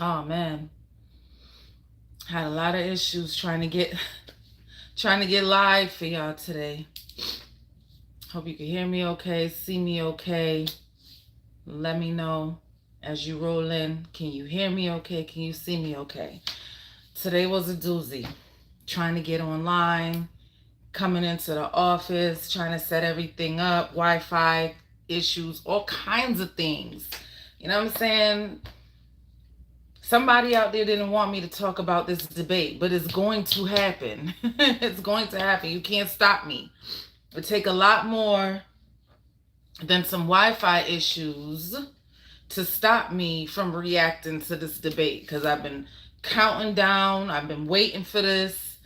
Oh man, had a lot of issues trying to get live for y'all today. Hope you can hear me okay, see me okay. Let me know as you roll in. Can you hear me okay? Can you see me okay? Today was a doozy. Trying to get online, coming into the office, trying to set everything up, Wi-Fi issues, all kinds of things. You know what I'm saying? Somebody out there didn't want me to talk about this debate, but it's going to happen. It's going to happen. You can't stop me. It would take a lot more than some Wi-Fi issues to stop me from reacting to this debate, because I've been counting down. I've been waiting for this.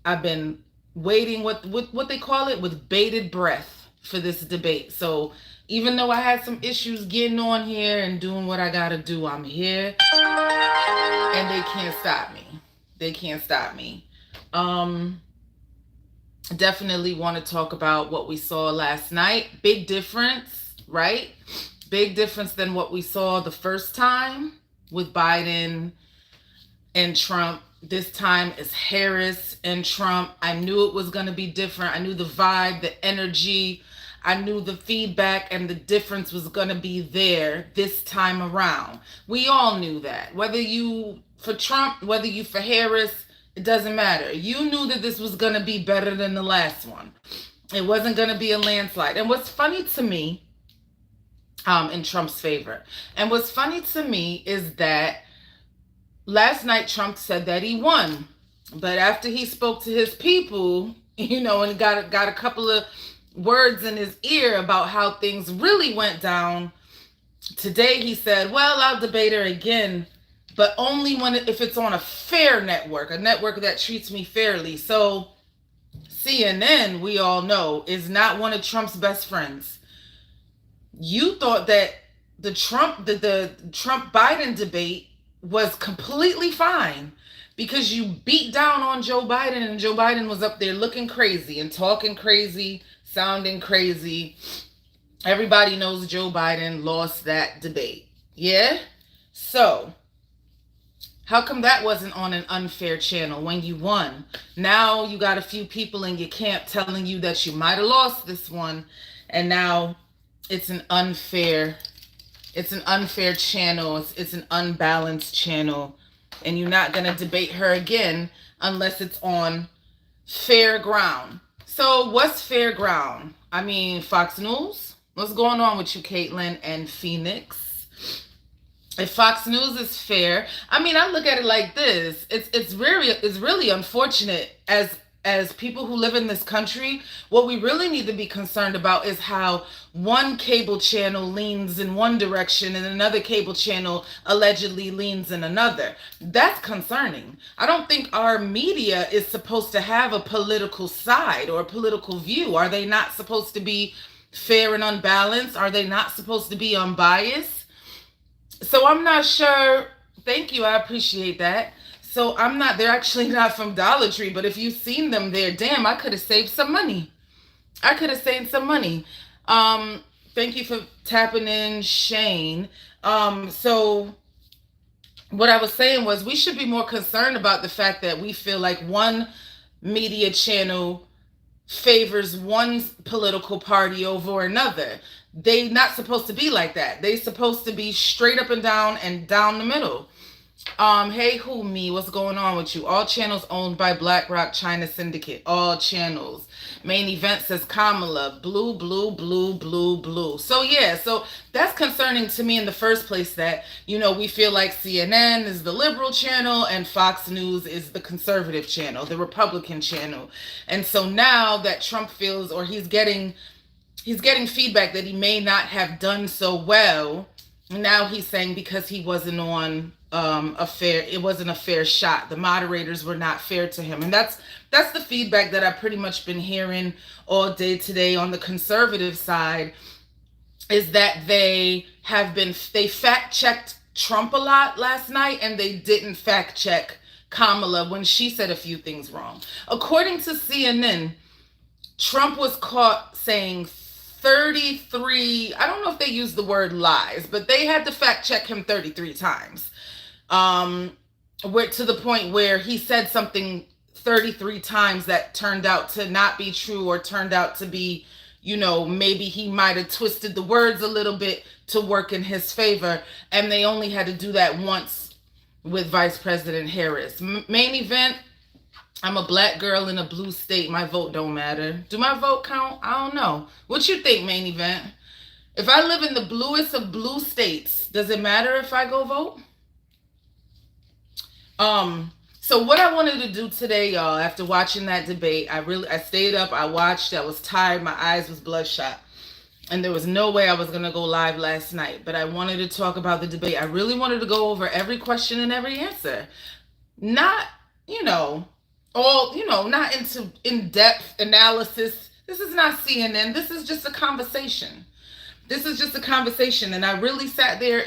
I've been waiting what they call it, with bated breath, for this debate. So even though I had some issues getting on here and doing what I gotta do, I'm here, and they can't stop me. They can't stop me. Definitely want to talk about what we saw last night. Big difference, right? Big difference than what we saw the first time with Biden and Trump. This time is Harris and Trump. I knew it was going to be different. I knew the vibe, the energy. I knew the feedback and the difference was going to be there this time around. We all knew that. Whether you for Trump, whether you for Harris, it doesn't matter. You knew that this was going to be better than the last one. It wasn't going to be a landslide. And what's funny to me, in Trump's favor, and what's funny to me is that last night Trump said that he won. But after he spoke to his people, and got a couple of words in his ear about how things really went down, today he said, well, I'll debate her again, but only if it's on a fair network, a network that treats me fairly. So CNN, we all know, is not one of Trump's best friends. You thought that the Trump Biden debate was completely fine because you beat down on Joe Biden, and Joe Biden was up there looking crazy and talking crazy, sounding crazy. Everybody knows Joe Biden lost that debate. Yeah? So how come that wasn't on an unfair channel when you won? Now you got a few people in your camp telling you that you might have lost this one, and now it's an unfair channel. It's an unbalanced channel, and you're not going to debate her again unless it's on fair ground. So what's fair ground? I mean, Fox News? What's going on with you, Caitlin and Phoenix? If Fox News is fair, I mean, I look at it like this. It's really unfortunate as people who live in this country. What we really need to be concerned about is how one cable channel leans in one direction and another cable channel allegedly leans in another. That's concerning. I don't think our media is supposed to have a political side or a political view. Are they not supposed to be fair and unbalanced? Are they not supposed to be unbiased? So I'm not sure. Thank you. I appreciate that. So they're actually not from Dollar Tree, but if you've seen them there, damn, I could have saved some money. Thank you for tapping in, Shane. So what I was saying was we should be more concerned about the fact that we feel like one media channel favors one political party over another. They're not supposed to be like that. They're supposed to be straight up and down the middle. Hey, me? What's going on with you? All channels owned by BlackRock China Syndicate. All channels. Main event says Kamala. Blue, blue, blue, blue, blue. So yeah, so that's concerning to me in the first place that, we feel like CNN is the liberal channel and Fox News is the conservative channel, the Republican channel. And so now that Trump feels, or he's getting feedback that he may not have done so well, now he's saying because he wasn't on it wasn't a fair shot. The moderators were not fair to him. And that's the feedback that I've pretty much been hearing all day today on the conservative side, is that they fact-checked Trump a lot last night, and they didn't fact-check Kamala when she said a few things wrong. According to CNN, Trump was caught saying 33, I don't know if they used the word lies, but they had to fact check him 33 times. Where to the point where he said something 33 times that turned out to not be true, or turned out to be, maybe he might have twisted the words a little bit to work in his favor. And they only had to do that once with Vice President Harris. Main event, I'm a black girl in a blue state. My vote don't matter. Do my vote count? I don't know. What you think, main event? If I live in the bluest of blue states, does it matter if I go vote? So what I wanted to do today, y'all, after watching that debate, I stayed up, I watched, I was tired, my eyes was bloodshot. And there was no way I was going to go live last night, but I wanted to talk about the debate. I really wanted to go over every question and every answer. Not, not into in-depth analysis. This is not CNN. This is just a conversation. And I really sat there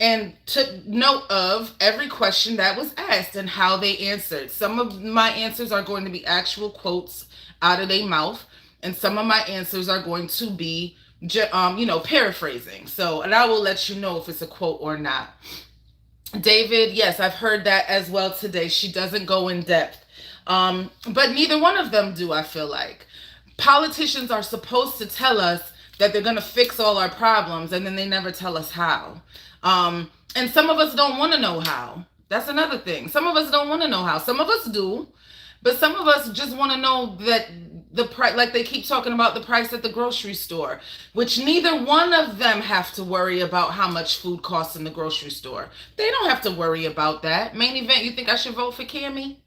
and took note of every question that was asked and how they answered. Some of my answers are going to be actual quotes out of their mouth, and some of my answers are going to be, paraphrasing. So, and I will let you know if it's a quote or not. David, yes, I've heard that as well today. She doesn't go in depth. But neither one of them do, I feel like. Politicians are supposed to tell us that they're going to fix all our problems, and then they never tell us how. And some of us don't want to know how. That's another thing. Some of us don't want to know how. Some of us do, but some of us just want to know that the price, like they keep talking about the price at the grocery store, which neither one of them have to worry about how much food costs in the grocery store. They don't have to worry about that. Main event, you think I should vote for Cammy?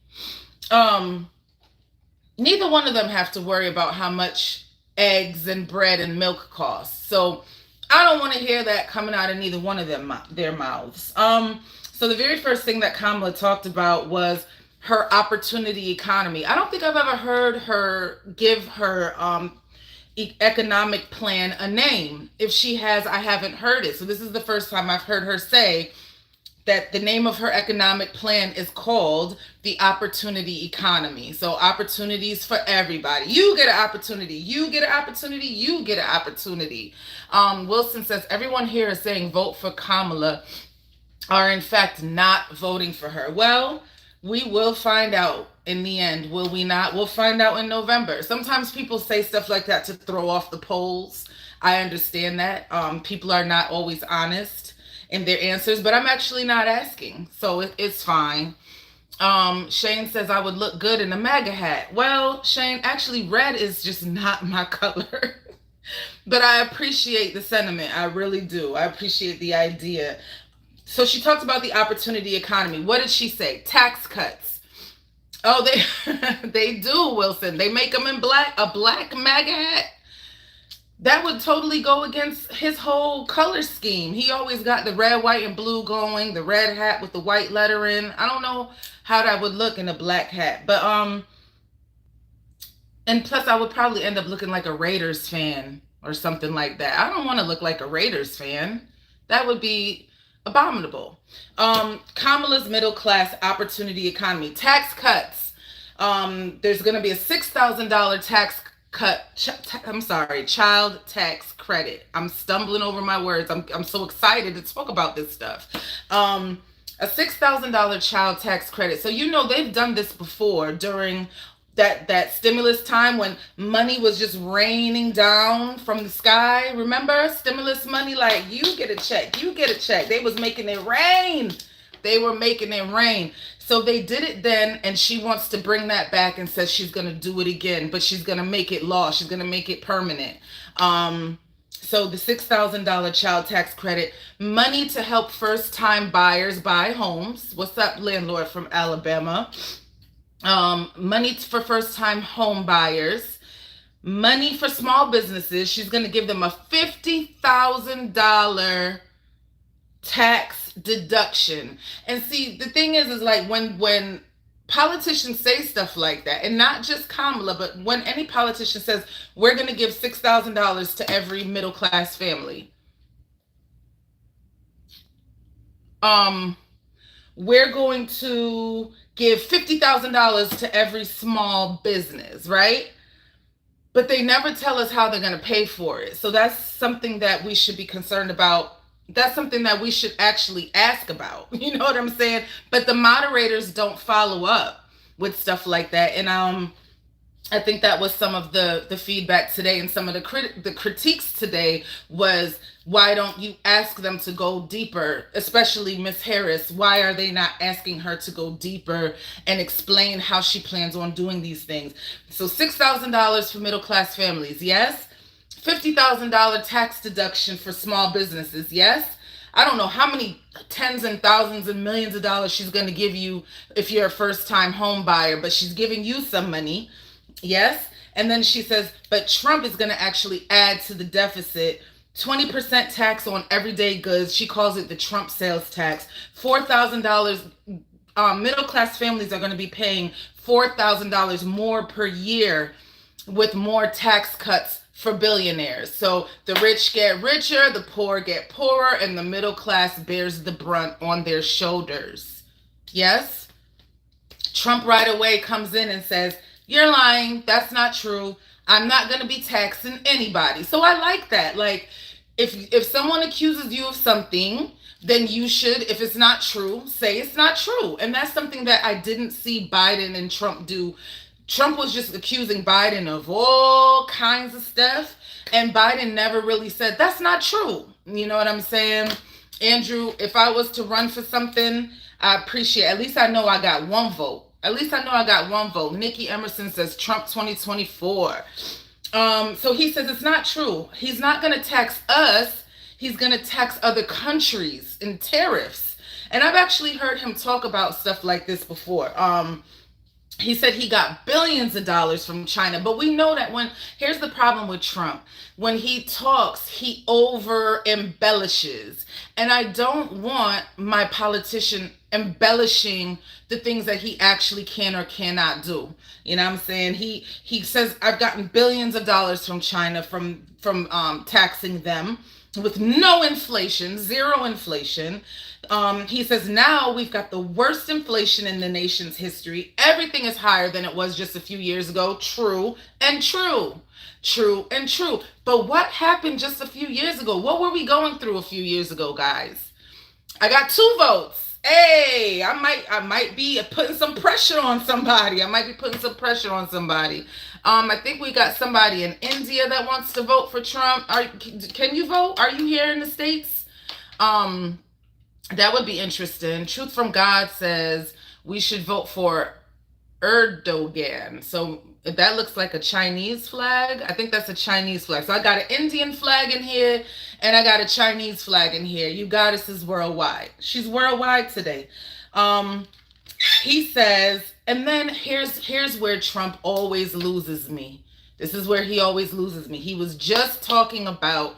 Neither one of them have to worry about how much eggs and bread and milk cost. So I don't want to hear that coming out of neither one of them their mouths. So the very first thing that Kamala talked about was her opportunity economy. I don't think I've ever heard her give her economic plan a name. If she has, I haven't heard it. So this is the first time I've heard her say that the name of her economic plan is called the opportunity economy. So opportunities for everybody. You get an opportunity. You get an opportunity. You get an opportunity. Wilson says, everyone here is saying vote for Kamala are in fact not voting for her. Well, we will find out in the end, will we not? We'll find out in November. Sometimes people say stuff like that to throw off the polls. I understand that. People are not always honest in their answers, but I'm actually not asking, so it's fine. Shane says I would look good in a MAGA hat. Well, Shane, actually red is just not my color. But I appreciate the sentiment. I really do. I appreciate the idea. So she talked about the opportunity economy. What did she say? Tax cuts. Oh, they do, Wilson. They make them in black, a black MAGA hat. That would totally go against his whole color scheme. He always got the red, white, and blue going, the red hat with the white lettering. I don't know how that would look in a black hat. But, and plus I would probably end up looking like a Raiders fan or something like that. I don't want to look like a Raiders fan. That would be abominable. Kamala's middle class opportunity economy. Tax cuts. There's going to be a $6,000 tax cut. Child tax credit. I'm stumbling over my words. I'm so excited to talk about this stuff. A $6,000 child tax credit. So they've done this before during that stimulus time when money was just raining down from the sky. Remember stimulus money? Like, you get a check, you get a check. They was making it rain. They were making it rain. So they did it then, and she wants to bring that back and says she's going to do it again, but she's going to make it law. She's going to make it permanent. So the $6,000 child tax credit, money to help first-time buyers buy homes. What's up, landlord from Alabama? Money for first-time home buyers, money for small businesses. She's going to give them a $50,000 tax deduction. And see, the thing is like when politicians say stuff like that, and not just Kamala, but when any politician says, we're going to give $6,000 to every middle-class family. We're going to give $50,000 to every small business, right? But they never tell us how they're going to pay for it. So that's something that we should be concerned about that's something that we should actually ask about. You know what I'm saying? But the moderators don't follow up with stuff like that. And I think that was some of the feedback today, and some of the critiques today was, why don't you ask them to go deeper, especially Miss Harris? Why are they not asking her to go deeper and explain how she plans on doing these things? So $6,000 for middle class families, yes. $50,000 tax deduction for small businesses, yes. I don't know how many tens and thousands and millions of dollars she's going to give you if you're a first time home buyer, but she's giving you some money. Yes. And then she says, but Trump is going to actually add to the deficit 20% tax on everyday goods. She calls it the Trump sales tax. $4,000. Middle class families are going to be paying $4,000 more per year with more tax cuts for billionaires. So the rich get richer, the poor get poorer, and the middle class bears the brunt on their shoulders. Yes. Trump right away comes in and says, you're lying. That's not true. I'm not going to be taxing anybody. So I like that. Like, if someone accuses you of something, then you should, if it's not true, say it's not true. And that's something that I didn't see Biden and Trump do. Trump was just accusing Biden of all kinds of stuff, and Biden never really said, that's not true. You know what I'm saying? Andrew, if I was to run for something, I appreciate, at least I know I got one vote. At least I know I got one vote. Nikki Emerson says Trump 2024. So he says it's not true. He's not going to tax us. He's going to tax other countries in tariffs. And I've actually heard him talk about stuff like this before. He said he got billions of dollars from China, but we know that here's the problem with Trump. When he talks, he over embellishes. And I don't want my politician embellishing the things that he actually can or cannot do. You know what I'm saying? He says, I've gotten billions of dollars from China from taxing them with no inflation, zero inflation. He says now we've got the worst inflation in the nation's history. Everything is higher than it was just a few years ago. True and true. True and true. But what happened just a few years ago? What were we going through a few years ago, guys? I got 2 votes. Hey, I might be putting some pressure on somebody. I think we got somebody in India that wants to vote for Trump. Can you vote? Are you here in the States? That would be interesting. Truth from God says we should vote for Erdogan. So that looks like a Chinese flag. I think that's a Chinese flag. So I got an Indian flag in here, and I got a Chinese flag in here. UGoddess is worldwide. She's worldwide today. He says, and then here's where Trump always loses me. This is where he always loses me. He was just talking about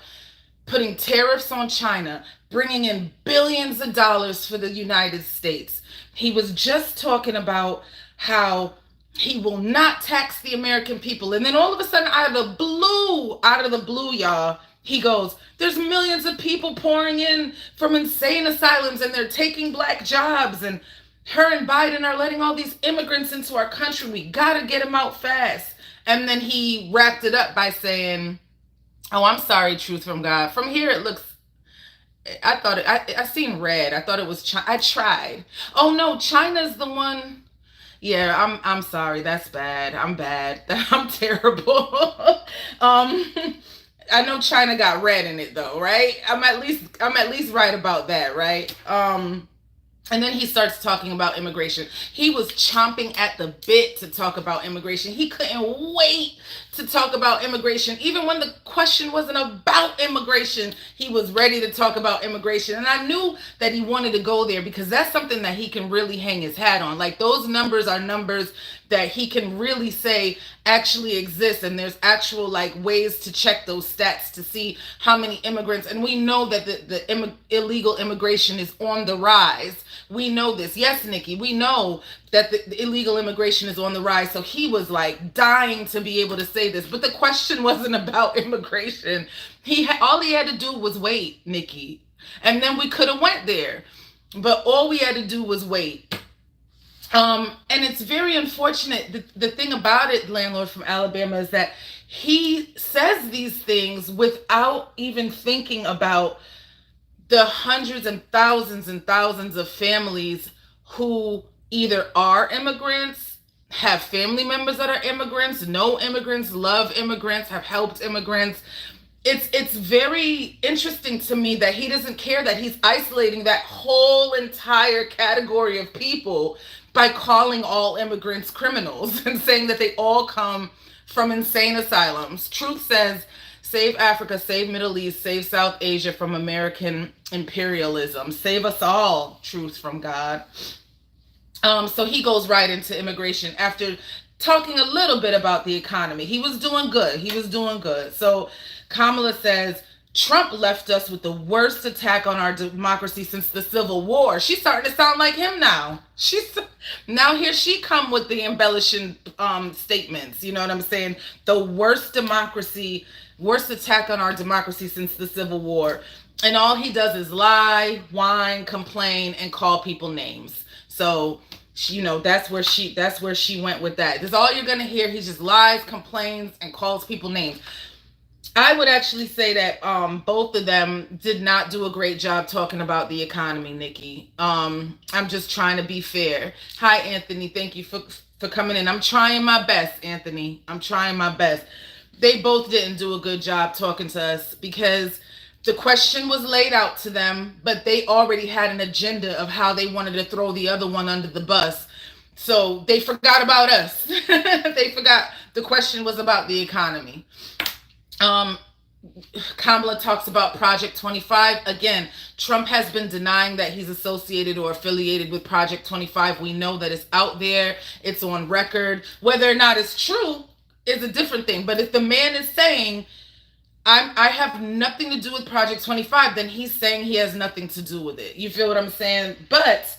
putting tariffs on China, bringing in billions of dollars for the United States. He was just talking about how he will not tax the American people. And then all of a sudden, out of the blue, y'all, he goes, there's millions of people pouring in from insane asylums, and they're taking black jobs, and her and Biden are letting all these immigrants into our country. We got to get them out fast. And then he wrapped it up by saying, oh, I'm sorry, Truth from God. From here, it looks, I seen red. I thought it was China. I tried. Oh no, China's the one. Yeah, I'm sorry. That's bad. I'm bad. I'm terrible. I know China got red in it though, right? I'm at least right about that, right? And then he starts talking about immigration. He was chomping at the bit to talk about immigration. He couldn't wait to talk about immigration. Even when the question wasn't about immigration, he was ready to talk about immigration. And I knew that he wanted to go there because that's something that he can really hang his hat on. Like, those numbers are numbers that he can really say actually exist, and there's actual like ways to check those stats to see how many immigrants. And we know that the illegal immigration is on the rise. We know this. Yes, Nikki, we know that the illegal immigration is on the rise. So he was like dying to be able to say this, but the question wasn't about immigration. All he had to do was wait, Nikki, and then we could have went there, but all we had to do was wait. And it's very unfortunate. The thing about it, landlord from Alabama, is that he says these things without even thinking about the hundreds and thousands of families who either are immigrants, have family members that are immigrants, know immigrants, love immigrants, have helped immigrants. It's very interesting to me that he doesn't care, that he's isolating that whole entire category of people by calling all immigrants criminals and saying that they all come from insane asylums. Truth says, save Africa, save Middle East, save South Asia from American imperialism. Save us all, truth from God. So he goes right into immigration after talking a little bit about the economy. He was doing good. He was doing good. So Kamala says, Trump left us with the worst attack on our democracy since the Civil War. She's starting to sound like him now. Now here she come with the embellishing statements. You know what I'm saying? The worst democracy, worst attack on our democracy since the Civil War. And all he does is lie, whine, complain, and call people names. So, you know, that's where she went with that. That's all you're gonna hear. He just lies, complains, and calls people names. I would actually say that both of them did not do a great job talking about the economy, Nikki. I'm just trying to be fair. Hi, Anthony. Thank you for coming in. I'm trying my best, Anthony. I'm trying my best. They both didn't do a good job talking to us because the question was laid out to them, but they already had an agenda of how they wanted to throw the other one under the bus. So they forgot about us. They forgot the question was about the economy. Kamala talks about Project 25. Again, Trump has been denying that he's associated or affiliated with Project 25. We know that it's out there. It's on record. Whether or not it's true is a different thing. But if the man is saying, I have nothing to do with Project 25, then he's saying he has nothing to do with it. You feel what I'm saying? But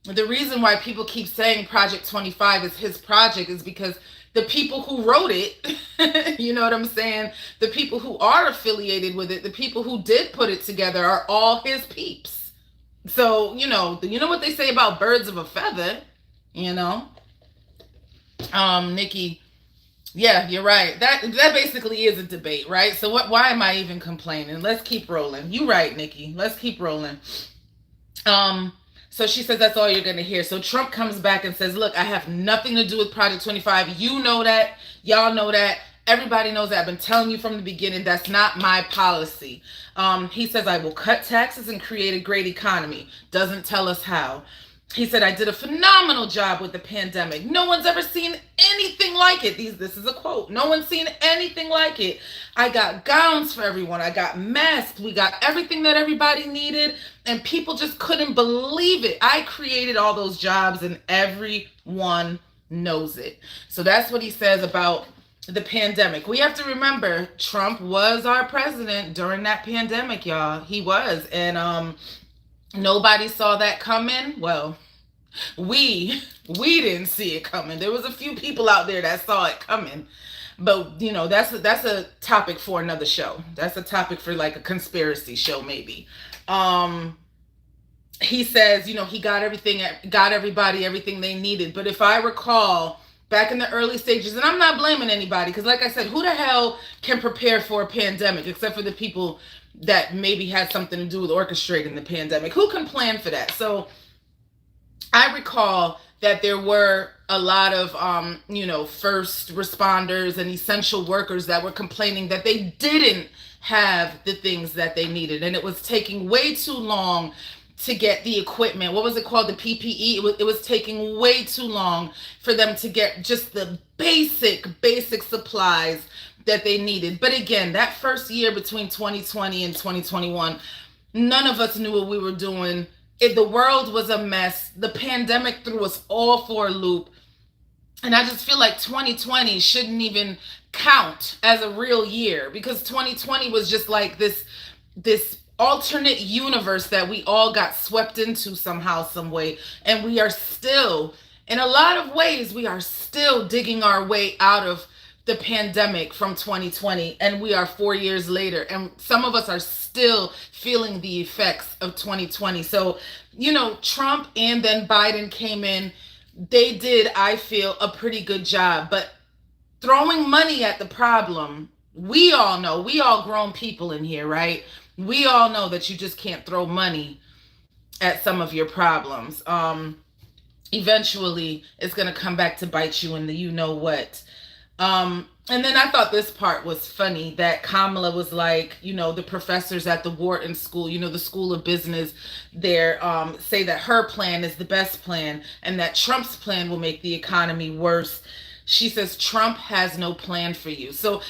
the reason why people keep saying Project 25 is his project is because the people who wrote it, you know what I'm saying? The people who are affiliated with it, the people who did put it together are all his peeps. So, you know what they say about birds of a feather, you know? Nikki, yeah, you're right. That basically is a debate, right? So why am I even complaining? Let's keep rolling. You right, Nikki. Let's keep rolling. So she says that's all you're going to hear. So Trump comes back and says, look, I have nothing to do with Project 25. You know that. Y'all know that. Everybody knows that. I've been telling you from the beginning, that's not my policy. He says, I will cut taxes and create a great economy. Doesn't tell us how. He said, I did a phenomenal job with the pandemic. No one's ever seen anything like it. This is a quote. No one's seen anything like it. I got gowns for everyone. I got masks. We got everything that everybody needed. And people just couldn't believe it. I created all those jobs and everyone knows it. So that's what he says about the pandemic. We have to remember, Trump was our president during that pandemic, y'all. He was. And nobody saw that coming. Well, we didn't see it coming. There was a few people out there that saw it coming. But, you know, that's a topic for another show. That's a topic for like a conspiracy show, maybe. He says, you know, he got everybody everything they needed. But if I recall, back in the early stages, and I'm not blaming anybody, because like I said, who the hell can prepare for a pandemic except for the people that maybe had something to do with orchestrating the pandemic? Who can plan for that? So I recall that there were a lot of, first responders and essential workers that were complaining that they didn't have the things that they needed. And it was taking way too long to get the equipment. What was it called? The PPE. It was taking way too long for them to get just the basic supplies that they needed. But again, that first year between 2020 and 2021, none of us knew what we were doing. The world was a mess. The pandemic threw us all for a loop. And I just feel like 2020 shouldn't even count as a real year, because 2020 was just like this alternate universe that we all got swept into somehow, some way. And we are still, in a lot of ways, we are still digging our way out of the pandemic from 2020, and we are 4 years later, and some of us are still feeling the effects of 2020. So, you know, Trump and then Biden came in. They did, I feel, a pretty good job, but throwing money at the problem We all know, we all grown people in here, right? We all know that you just can't throw money at some of your problems. Eventually it's going to come back to bite you in the you know what. And then I thought this part was funny that Kamala was like, the professors at the Wharton School, the School of Business there, say that her plan is the best plan and that Trump's plan will make the economy worse. She says Trump has no plan for you. So,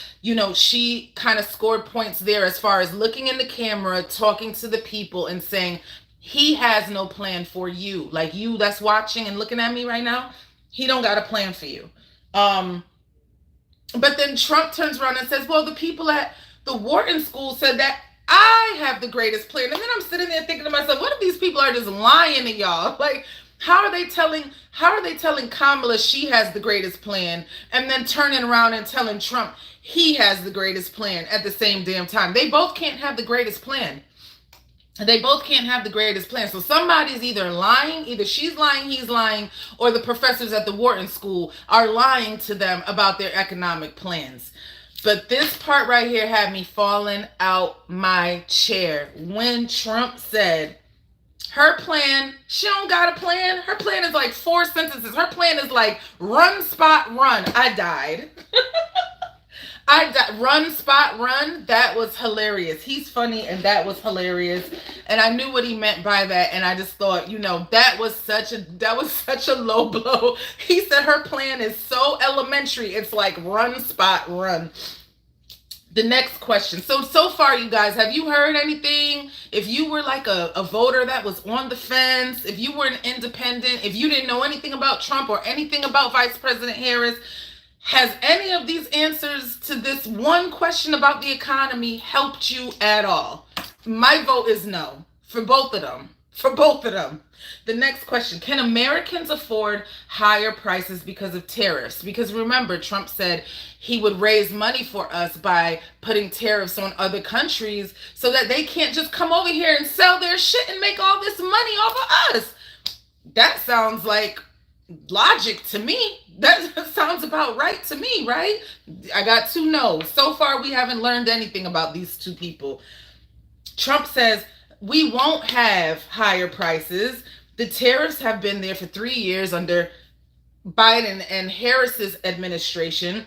she kind of scored points there as far as looking in the camera, talking to the people and saying, he has no plan for you. Like you that's watching and looking at me right now, he don't got a plan for you. But then Trump turns around and says, well, the people at the Wharton School said that I have the greatest plan. And then I'm sitting there thinking to myself, what if these people are just lying to y'all? Like, how are they telling Kamala she has the greatest plan and then turning around and telling Trump he has the greatest plan at the same damn time? They both can't have the greatest plan. They both can't have the greatest plan. So somebody's either lying, either she's lying, he's lying, or the professors at the Wharton School are lying to them about their economic plans. But this part right here had me falling out my chair when Trump said her plan, she don't got a plan. Her plan is like 4 sentences. Her plan is like run, spot, run. I died. Run, spot, run. That was hilarious. He's funny and that was hilarious. And I knew what he meant by that. And I just thought, that was such a low blow. He said her plan is so elementary. It's like run, spot, run. The next question. So far, you guys, have you heard anything? If you were like a voter that was on the fence, if you were an independent, if you didn't know anything about Trump or anything about Vice President Harris, has any of these answers to this one question about the economy helped you at all? My vote is no for both of them. For both of them. The next question. Can Americans afford higher prices because of tariffs? Because remember, Trump said he would raise money for us by putting tariffs on other countries so that they can't just come over here and sell their shit and make all this money off of us. That sounds like logic to me. That sounds about right to me, right? I got 2 no's. So far, we haven't learned anything about these 2 people. Trump says we won't have higher prices. The tariffs have been there for 3 years under Biden and Harris's administration.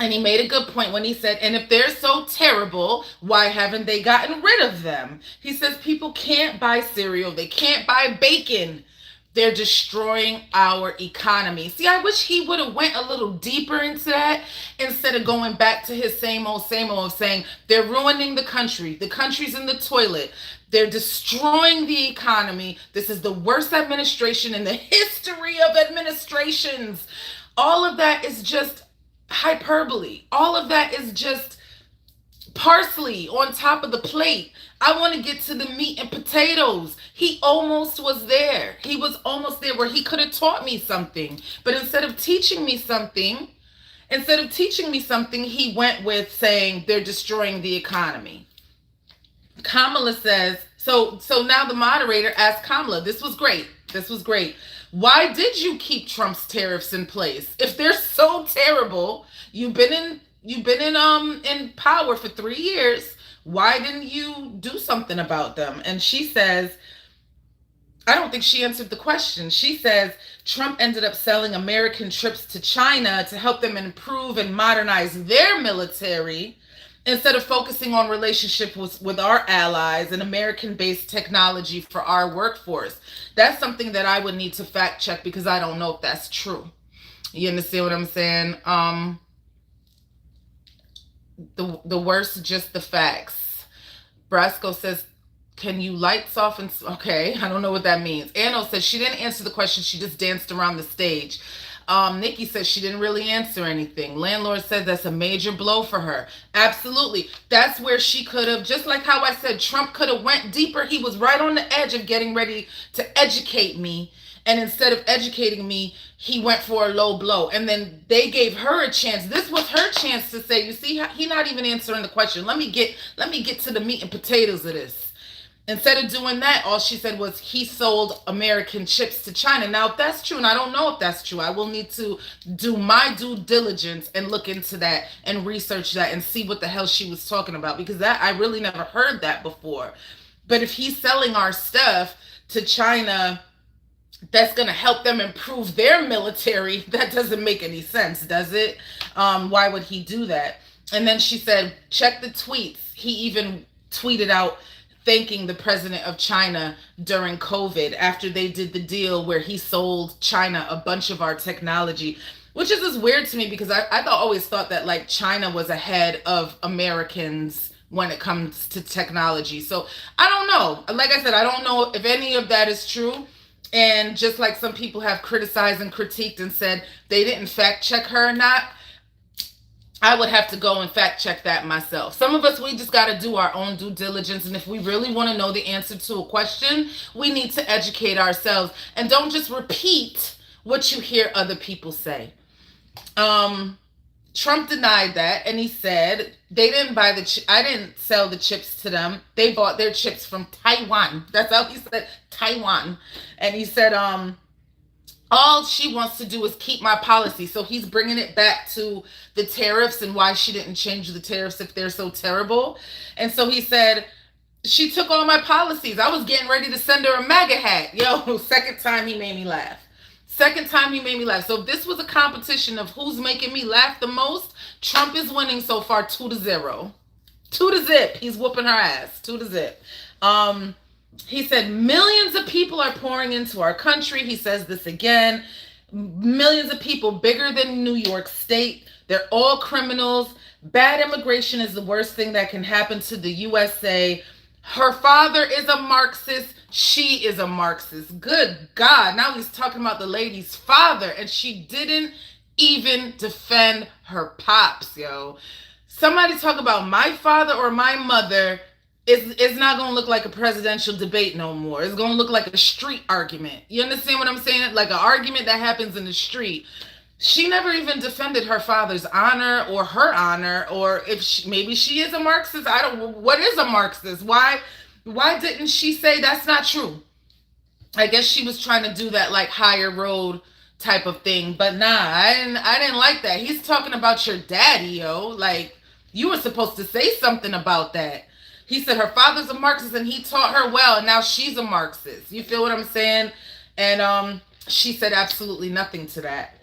And he made a good point when he said, and if they're so terrible, why haven't they gotten rid of them? He says people can't buy cereal. They can't buy bacon. They're destroying our economy. See, I wish he would have went a little deeper into that instead of going back to his same old saying they're ruining the country. The country's in the toilet. They're destroying the economy. This is the worst administration in the history of administrations. All of that is just hyperbole. All of that is just parsley on top of the plate. I want to get to the meat and potatoes. He almost was there. He was almost there where he could have taught me something. But instead of teaching me something, he went with saying they're destroying the economy. Kamala says, so now the moderator asked Kamala, this was great. Why did you keep Trump's tariffs in place? If they're so terrible, you've been in power for 3 years. Why didn't you do something about them? And she says, I don't think she answered the question. She says Trump ended up selling American trips to China to help them improve and modernize their military instead of focusing on relationships with our allies and American-based technology for our workforce. That's something that I would need to fact check because I don't know if that's true. You understand what I'm saying? The worst, just the facts. Brasco says, can you light soften? Okay, I don't know what that means. Anno says she didn't answer the question. She just danced around the stage. Nikki says she didn't really answer anything. Landlord said that's a major blow for her. Absolutely. That's where she could have, just like how I said, Trump could have went deeper. He was right on the edge of getting ready to educate me. And instead of educating me, he went for a low blow. And then they gave her a chance. This was her chance to say, you see, he's not even answering the question. Let me get to the meat and potatoes of this. Instead of doing that, all she said was he sold American chips to China. Now, if that's true, and I don't know if that's true, I will need to do my due diligence and look into that and research that and see what the hell she was talking about, because that I really never heard that before. But if he's selling our stuff to China, that's going to help them improve their military. That doesn't make any sense, does it? Why would he do that? And then she said, check the tweets. He even tweeted out thanking the president of China during COVID after they did the deal where he sold China a bunch of our technology, which is just weird to me because I always thought that like China was ahead of Americans when it comes to technology. So I don't know. Like I said, I don't know if any of that is true. And just like some people have criticized and critiqued and said they didn't fact check her or not, I would have to go and fact check that myself. Some of us, we just got to do our own due diligence. And if we really want to know the answer to a question, we need to educate ourselves. And don't just repeat what you hear other people say. Trump denied that, and he said they didn't buy I didn't sell the chips to them. They bought their chips from Taiwan. That's how he said, Taiwan. And he said, all she wants to do is keep my policy. So he's bringing it back to the tariffs and why she didn't change the tariffs if they're so terrible. And so he said, she took all my policies. I was getting ready to send her a MAGA hat. Yo, second time he made me laugh. Second time he made me laugh. So if this was a competition of who's making me laugh the most, Trump is winning so far 2-0. 2-0. He's whooping her ass. 2-0. He said millions of people are pouring into our country. He says this again. Millions of people bigger than New York State. They're all criminals. Bad immigration is the worst thing that can happen to the USA. Her father is a Marxist. She is a Marxist. Good God. Now he's talking about the lady's father, and she didn't even defend her pops, yo. Somebody talk about my father or my mother. It's not going to look like a presidential debate no more. It's going to look like a street argument. You understand what I'm saying? Like an argument that happens in the street. She never even defended her father's honor or her honor, or if maybe she is a Marxist. What is a Marxist? Why didn't she say that's not true? I guess she was trying to do that like higher road type of thing. But nah, I didn't like that. He's talking about your daddy, yo. Like, you were supposed to say something about that. He said her father's a Marxist and he taught her well, and now she's a Marxist. You feel what I'm saying? And she said absolutely nothing to that.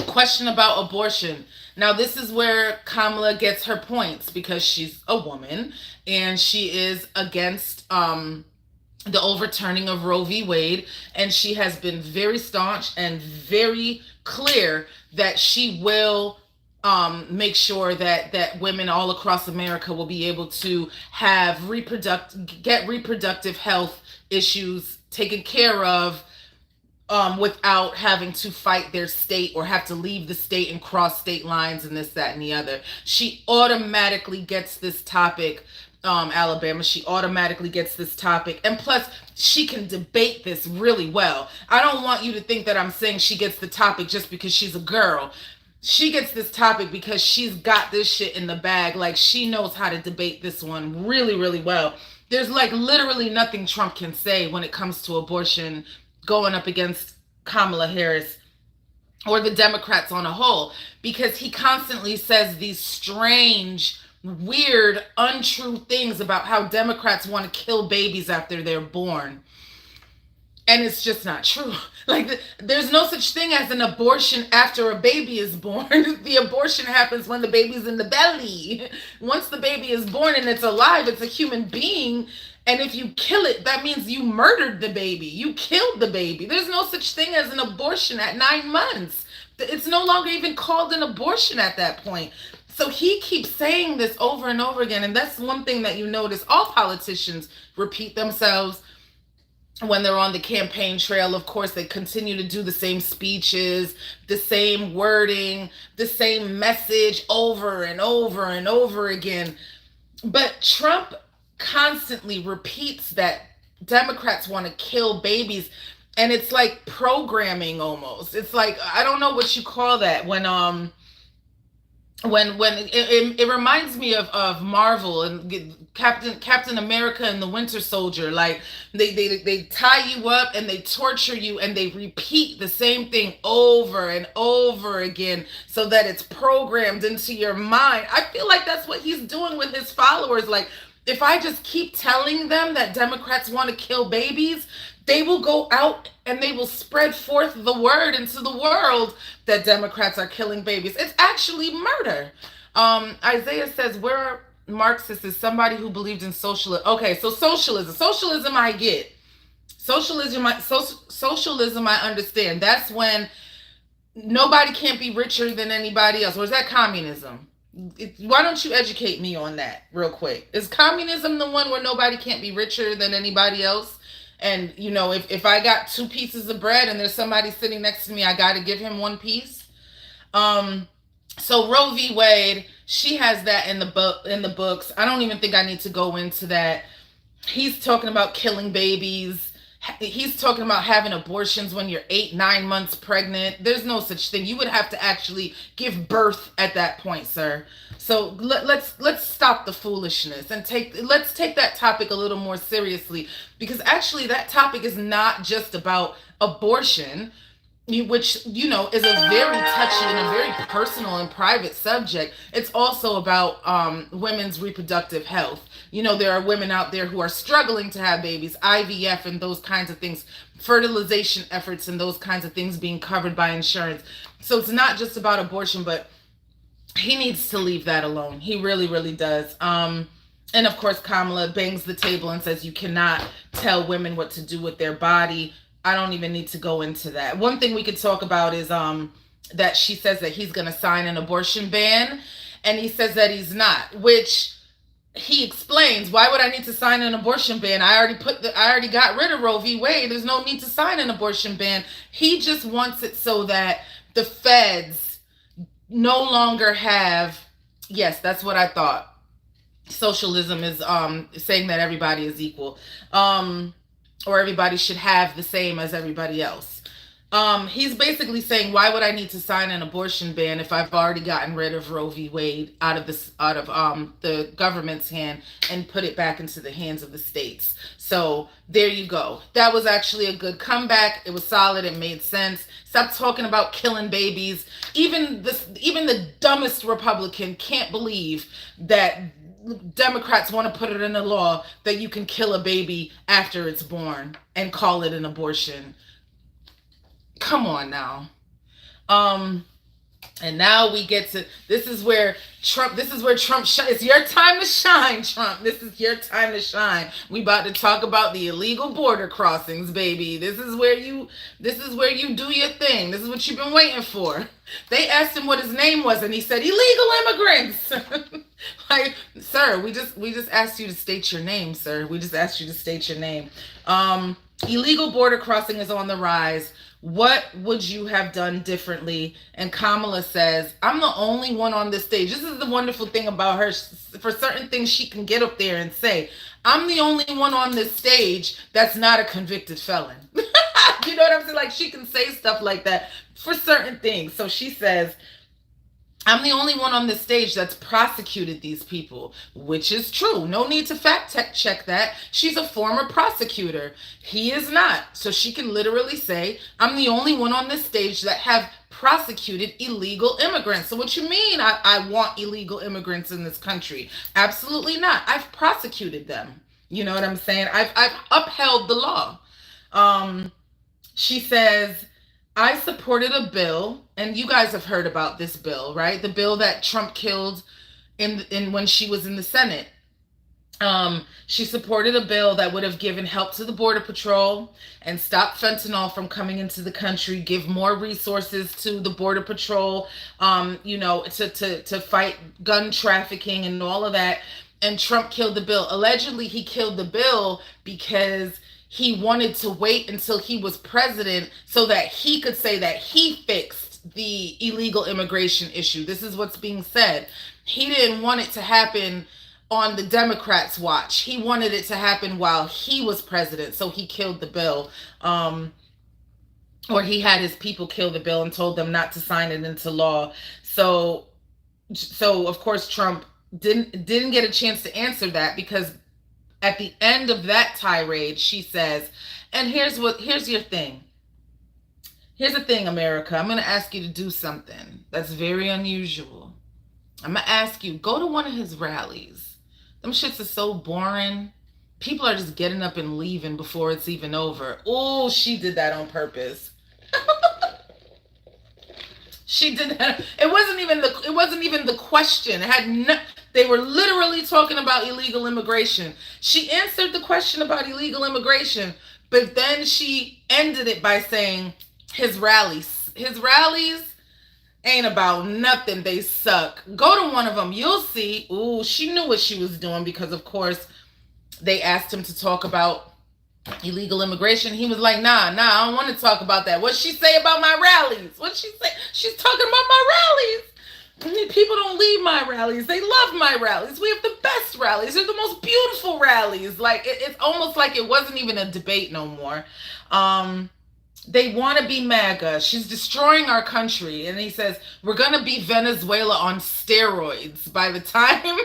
Question about abortion. Now, this is where Kamala gets her points because she's a woman and she is against the overturning of Roe v. Wade, and she has been very staunch and very clear that she will make sure that women all across America will be able to have reproductive health issues taken care of without having to fight their state or have to leave the state and cross state lines and this, that, and the other. She automatically gets this topic, Alabama. She automatically gets this topic. And plus, she can debate this really well. I don't want you to think that I'm saying she gets the topic just because she's a girl. She gets this topic because she's got this shit in the bag. Like, she knows how to debate this one really, really well. There's like literally nothing Trump can say when it comes to abortion going up against Kamala Harris or the Democrats on a whole, because he constantly says these strange, weird, untrue things about how Democrats want to kill babies after they're born. And it's just not true. Like, there's no such thing as an abortion after a baby is born. The abortion happens when the baby's in the belly. Once the baby is born and it's alive, it's a human being. And if you kill it, that means you murdered the baby. You killed the baby. There's no such thing as an abortion at 9 months. It's no longer even called an abortion at that point. So he keeps saying this over and over again. And that's one thing that you notice. All politicians repeat themselves when they're on the campaign trail. Of course, they continue to do the same speeches, the same wording, the same message over and over and over again. But Trump constantly repeats that Democrats want to kill babies, and it's like programming almost. It's like, I don't know what you call that, when When it reminds me of Marvel and Captain America and the Winter Soldier. Like they tie you up and they torture you and they repeat the same thing over and over again so that it's programmed into your mind. I feel like that's what he's doing with his followers. Like, if I just keep telling them that Democrats want to kill babies, they will go out and they will spread forth the word into the world that Democrats are killing babies. It's actually murder. Isaiah says, we're Marxist is somebody who believed in socialism. Okay, so socialism I get. Socialism I understand. That's when nobody can't be richer than anybody else. Or is that communism? Why don't you educate me on that real quick? Is communism the one where nobody can't be richer than anybody else? And, if I got two pieces of bread and there's somebody sitting next to me, I got to give him one piece. So Roe v. Wade, she has that in the books. I don't even think I need to go into that. He's talking about killing babies. He's talking about having abortions when you're 8-9 months pregnant. There's no such thing. You would have to actually give birth at that point, sir. So let's stop the foolishness and let's take that topic a little more seriously, because actually that topic is not just about abortion, which is a very touchy and a very personal and private subject. It's also about women's reproductive health. There are women out there who are struggling to have babies, IVF and those kinds of things, fertilization efforts and those kinds of things being covered by insurance. So it's not just about abortion, but he needs to leave that alone. He really, really does. And of course, Kamala bangs the table and says you cannot tell women what to do with their body. I don't even need to go into that. One thing we could talk about is that she says that he's going to sign an abortion ban, and he says that he's not, which he explains, why would I need to sign an abortion ban? I already got rid of Roe v. Wade. There's no need to sign an abortion ban. He just wants it so that the feds no longer have, yes, that's what I thought. Socialism is saying that everybody is equal. Or everybody should have the same as everybody else. He's basically saying, why would I need to sign an abortion ban if I've already gotten rid of Roe v. Wade out of the government's hand and put it back into the hands of the states? So there you go. That was actually a good comeback. It was solid. It made sense. Stop talking about killing babies. Even the dumbest Republican can't believe that Democrats want to put it in the law that you can kill a baby after it's born and call it an abortion. Come on now. And now we get to, this is where Trump it's your time to shine, Trump. This is your time to shine. We about to talk about the illegal border crossings, baby. This is where you do your thing. This is what you've been waiting for. They asked him what his name was and he said illegal immigrants. Like, sir, we just asked you to state your name, sir. We just asked you to state your name. Illegal border crossing is on the rise. What would you have done differently? And Kamala says, I'm the only one on this stage. This is the wonderful thing about her. For certain things, she can get up there and say, I'm the only one on this stage that's not a convicted felon. You know what I'm saying? Like, she can say stuff like that for certain things. So she says, I'm the only one on this stage that's prosecuted these people, which is true. No need to fact check that. She's a former prosecutor. He is not. So she can literally say, I'm the only one on this stage that have prosecuted illegal immigrants. So what you mean I want illegal immigrants in this country? Absolutely not. I've prosecuted them. You know what I'm saying? I've upheld the law. She says, I supported a bill, and you guys have heard about this bill, right? The bill that Trump killed in when she was in the Senate. She supported a bill that would have given help to the Border Patrol and stop fentanyl from coming into the country, give more resources to the Border Patrol, to fight gun trafficking and all of that. And Trump killed the bill. Allegedly, he killed the bill because he wanted to wait until he was president so that he could say that he fixed the illegal immigration issue. This is what's being said. He didn't want it to happen on the Democrats' watch. He wanted it to happen while he was president. So he killed the bill. Or he had his people kill the bill and told them not to sign it into law. So So of course Trump didn't get a chance to answer that, because at the end of that tirade she says, and here's your thing. Here's the thing, America. I'm going to ask you to do something that's very unusual. I'm going to ask you, go to one of his rallies. Them shits are so boring. People are just getting up and leaving before it's even over. Oh, she did that on purpose. She did that. It wasn't even the question. It had no, they were literally talking about illegal immigration. She answered the question about illegal immigration, but then she ended it by saying his rallies ain't about nothing. They suck. Go to one of them. You'll see. Ooh, she knew what she was doing, because of course they asked him to talk about illegal immigration. He was like, nah, I don't want to talk about that. What'd she say about my rallies? What'd she say? She's talking about my rallies. People don't leave my rallies. They love my rallies. We have the best rallies. They're the most beautiful rallies. Like, it's almost like it wasn't even a debate no more. They want to be MAGA. She's destroying our country. And he says, we're going to be Venezuela on steroids by the time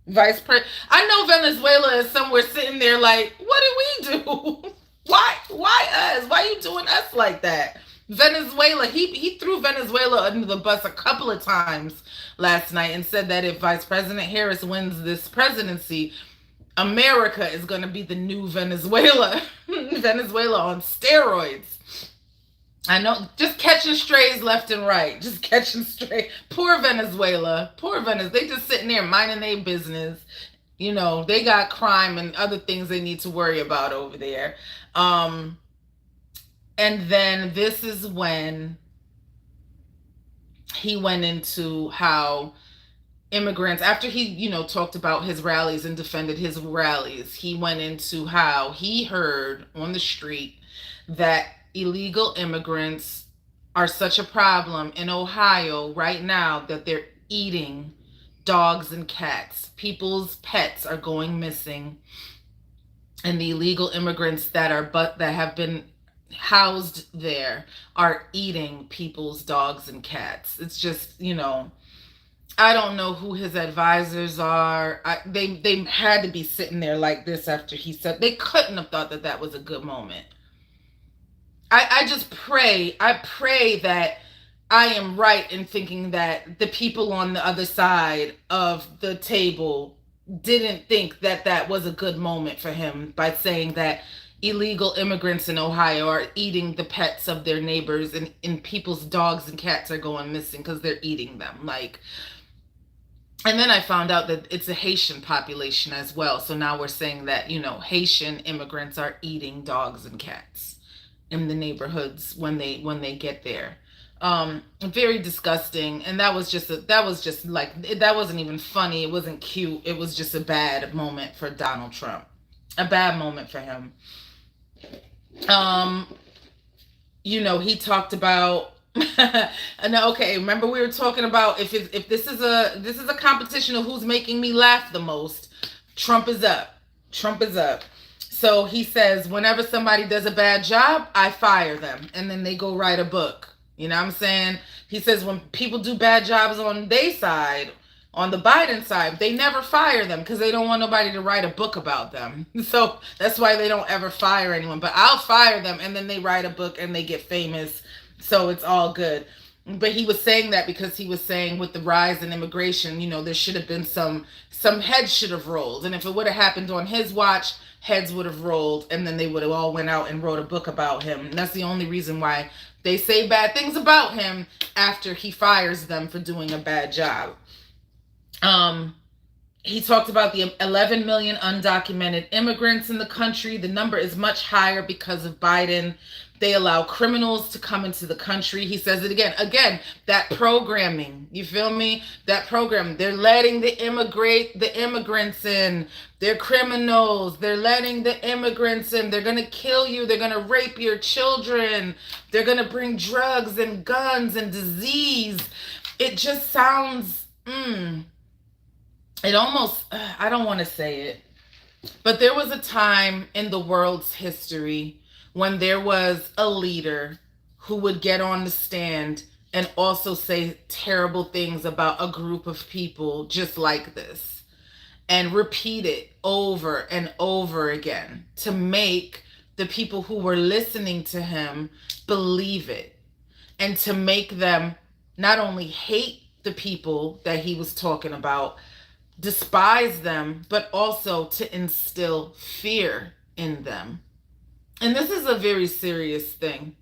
Vice President. I know Venezuela is somewhere sitting there like, what did we do? Why us? Why are you doing us like that? Venezuela, he threw Venezuela under the bus a couple of times last night and said that if Vice President Harris wins this presidency, America is going to be the new Venezuela. Venezuela on steroids. I know, just catching strays left and right. Just catching strays. Poor Venezuela. Poor Venezuela. They just sitting there minding their business. You know, they got crime and other things they need to worry about over there. And then this is when he went into how immigrants, after he, talked about his rallies and defended his rallies, he went into how he heard on the street that illegal immigrants are such a problem in Ohio right now that they're eating dogs and cats. People's pets are going missing, and the illegal immigrants that have been housed there are eating people's dogs and cats. It's just, I don't know who his advisors are. They had to be sitting there like this after he said. They couldn't have thought that that was a good moment. I pray that I am right in thinking that the people on the other side of the table didn't think that that was a good moment for him by saying that illegal immigrants in Ohio are eating the pets of their neighbors, and people's dogs and cats are going missing because they're eating them. Like, and then I found out that it's a Haitian population as well. So now we're saying that, Haitian immigrants are eating dogs and cats in the neighborhoods when they get there. Very disgusting. And that was just that wasn't even funny. It wasn't cute. It was just a bad moment for Donald Trump. A bad moment for him. He talked about and okay, remember we were talking about if this is a competition of who's making me laugh the most, Trump is up. So he says, whenever somebody does a bad job, I fire them. And then they go write a book. You know what I'm saying? He says when people do bad jobs on their side, on the Biden side, they never fire them because they don't want nobody to write a book about them. So that's why they don't ever fire anyone. But I'll fire them, and then they write a book and they get famous. So it's all good. But he was saying that because he was saying with the rise in immigration, there should have been some heads should have rolled. And if it would have happened on his watch, heads would have rolled, and then they would have all went out and wrote a book about him. And that's the only reason why they say bad things about him after he fires them for doing a bad job. He talked about the 11 million undocumented immigrants in the country. The number is much higher because of Biden. They allow criminals to come into the country. He says it again, that programming, you feel me? That program, they're letting the immigrants in. They're criminals. They're letting the immigrants in. They're going to kill you. They're going to rape your children. They're going to bring drugs and guns and disease. It just sounds, it almost, I don't want to say it, but there was a time in the world's history when there was a leader who would get on the stand and also say terrible things about a group of people just like this, and repeat it over and over again to make the people who were listening to him believe it, and to make them not only hate the people that he was talking about, despise them, but also to instill fear in them. And this is a very serious thing.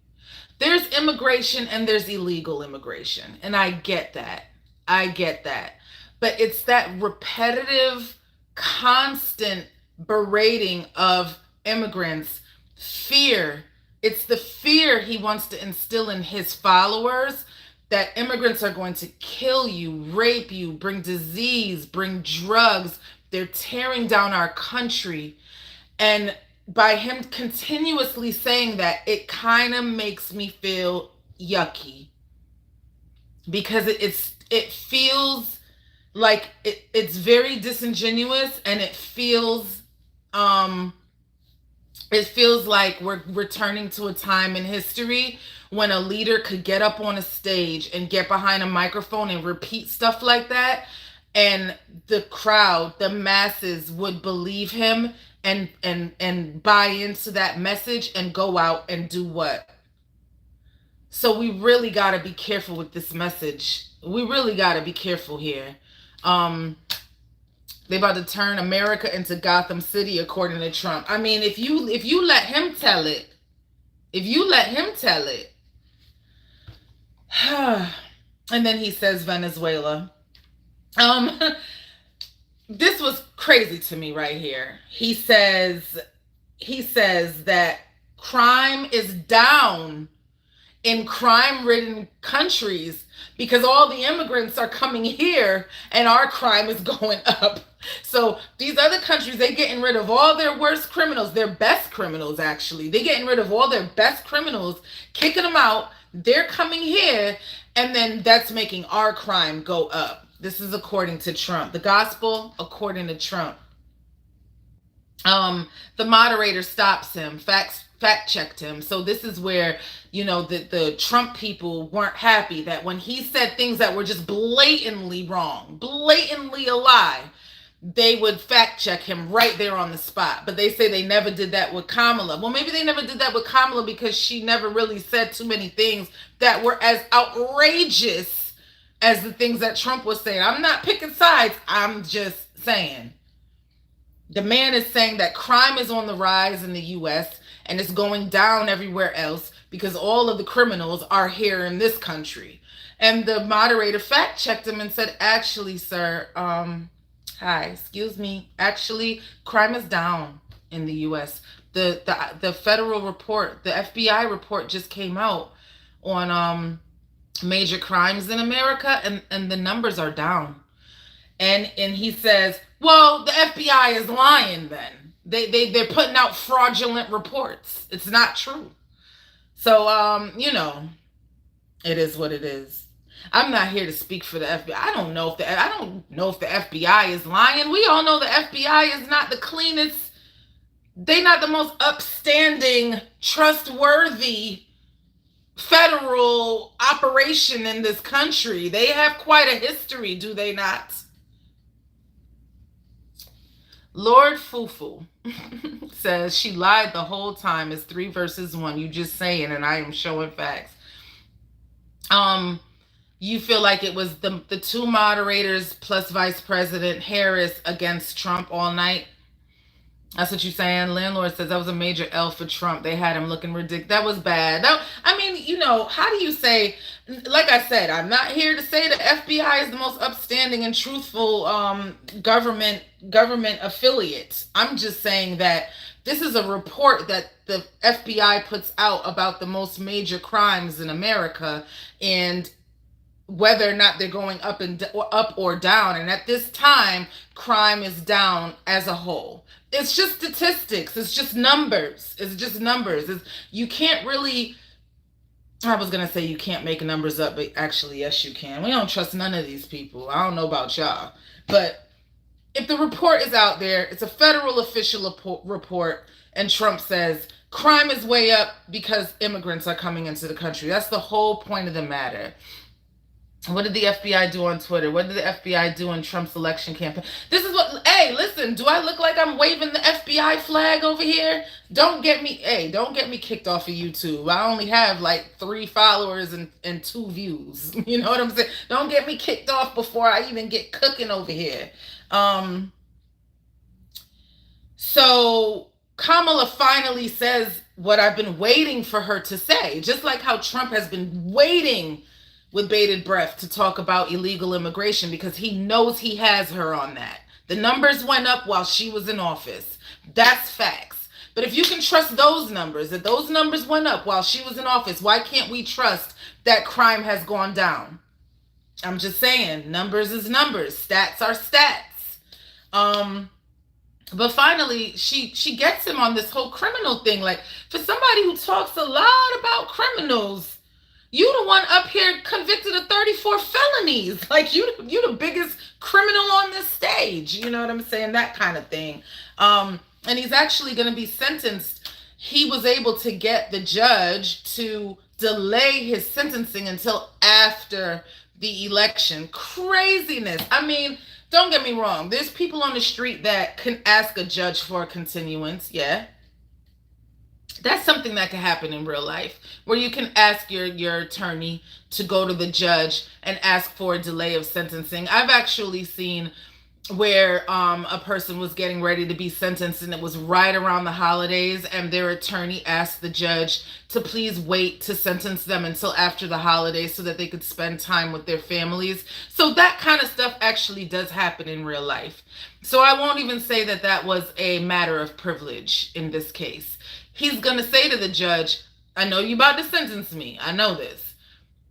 There's immigration and there's illegal immigration. And I get that. I get that. But it's that repetitive, constant berating of immigrants, fear. It's the fear he wants to instill in his followers that immigrants are going to kill you, rape you, bring disease, bring drugs. They're tearing down our country. And by him continuously saying that, it kind of makes me feel yucky, because it feels like it's very disingenuous, and it feels like we're returning to a time in history when a leader could get up on a stage and get behind a microphone and repeat stuff like that, and the crowd, the masses, would believe him and buy into that message and go out and do what? So we really got to be careful with this message. We really got to be careful here. They about to turn America into Gotham City, according to Trump. I mean, if you let him tell it, and then he says Venezuela. This was crazy to me right here. He says that crime is down in crime-ridden countries because all the immigrants are coming here and our crime is going up. So these other countries, they're getting rid of all their worst criminals, their best criminals, actually. They're getting rid of all their best criminals, kicking them out. They're coming here, and then that's making our crime go up. This is according to Trump. The gospel according to Trump. The moderator stops him, fact checked him. So this is where, the Trump people weren't happy that when he said things that were just blatantly wrong, blatantly a lie, they would fact check him right there on the spot. But they say they never did that with Kamala. Well, maybe they never did that with Kamala because she never really said too many things that were as outrageous as the things that Trump was saying. I'm not picking sides. I'm just saying. The man is saying that crime is on the rise in the U.S. and it's going down everywhere else because all of the criminals are here in this country. And the moderator fact checked him and said, actually, sir, hi, excuse me. Actually, crime is down in the U.S. The federal report, the FBI report just came out on major crimes in America, and the numbers are down. And he says, well, the FBI is lying then. They're putting out fraudulent reports. It's not true. So, it is what it is. I'm not here to speak for the FBI. I don't know if the FBI is lying. We all know the FBI is not the cleanest. They're not the most upstanding, trustworthy federal operation in this country. They have quite a history, do they not? Lord Fufu says she lied the whole time. It's 3 verses 1. You just saying, and I am showing facts. You feel like it was the 2 moderators plus Vice President Harris against Trump all night? That's what you're saying? Landlord says that was a major L for Trump. They had him looking ridiculous. That was bad. How do you say, like I said, I'm not here to say the FBI is the most upstanding and truthful government affiliate. I'm just saying that this is a report that the FBI puts out about the most major crimes in America and whether or not they're going up or down. And at this time, crime is down as a whole. It's just statistics. It's just numbers. You can't really, I was going to say you can't make numbers up, but actually, yes, you can. We don't trust none of these people. I don't know about y'all. But if the report is out there, it's a federal official report, and Trump says crime is way up because immigrants are coming into the country. That's the whole point of the matter. What did the FBI do on Twitter? What did the FBI do in Trump's election campaign? This is what, hey, listen, do I look like I'm waving the FBI flag over here? Don't get me kicked off of YouTube. I only have like 3 followers and 2 views. You know what I'm saying? Don't get me kicked off before I even get cooking over here. So Kamala finally says what I've been waiting for her to say, just like how Trump has been waiting with bated breath to talk about illegal immigration because he knows he has her on that. The numbers went up while she was in office. That's facts. But if you can trust those numbers, that those numbers went up while she was in office, why can't we trust that crime has gone down? I'm just saying, numbers is numbers. Stats are stats. But finally, she gets him on this whole criminal thing. Like, for somebody who talks a lot about criminals, you the one up here convicted of 34 felonies. Like, you the biggest criminal on this stage. You know what I'm saying? That kind of thing. And he's actually going to be sentenced. He was able to get the judge to delay his sentencing until after the election. Craziness. I mean, don't get me wrong. There's people on the street that can ask a judge for a continuance. Yeah. That's something that can happen in real life, where you can ask your attorney to go to the judge and ask for a delay of sentencing. I've actually seen where a person was getting ready to be sentenced and it was right around the holidays, and their attorney asked the judge to please wait to sentence them until after the holidays so that they could spend time with their families. So that kind of stuff actually does happen in real life. So I won't even say that that was a matter of privilege in this case. He's going to say to the judge, I know you about to sentence me. I know this.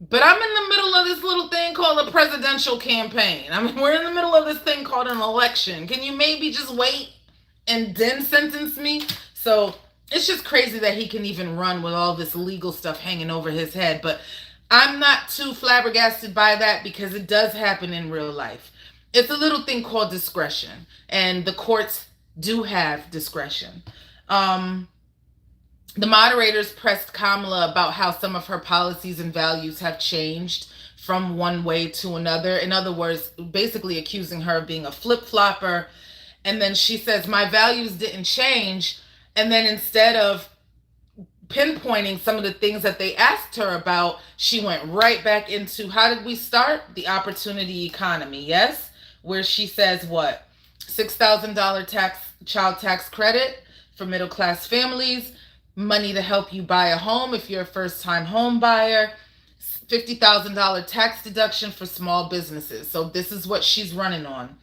But I'm in the middle of this little thing called a presidential campaign. I mean, we're in the middle of this thing called an election. Can you maybe just wait and then sentence me? So it's just crazy that he can even run with all this legal stuff hanging over his head. But I'm not too flabbergasted by that because it does happen in real life. It's a little thing called discretion, and the courts do have discretion. The moderators pressed Kamala about how some of her policies and values have changed from one way to another. In other words, basically accusing her of being a flip-flopper. And then she says, my values didn't change. And then instead of pinpointing some of the things that they asked her about, she went right back into, how did we start? The opportunity economy, yes? Where she says what? $6,000 child tax credit for middle-class families, money to help you buy a home if you're a first-time home buyer, $50,000 tax deduction for small businesses. So this is what she's running on.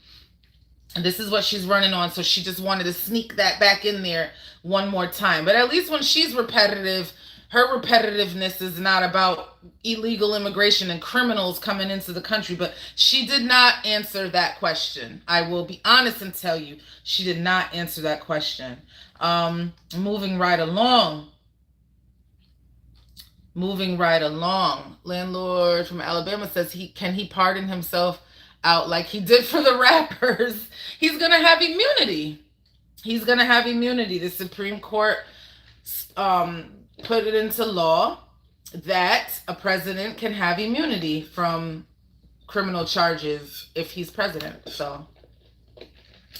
And this is what she's running on. So she just wanted to sneak that back in there one more time. But at least when she's repetitive, her repetitiveness is not about illegal immigration and criminals coming into the country. But she did not answer that question. I will be honest and tell you, she did not answer that question. Moving right along. Landlord from Alabama says can he pardon himself out like he did for the rappers? He's gonna have immunity. The Supreme Court put it into law that a president can have immunity from criminal charges if he's president. So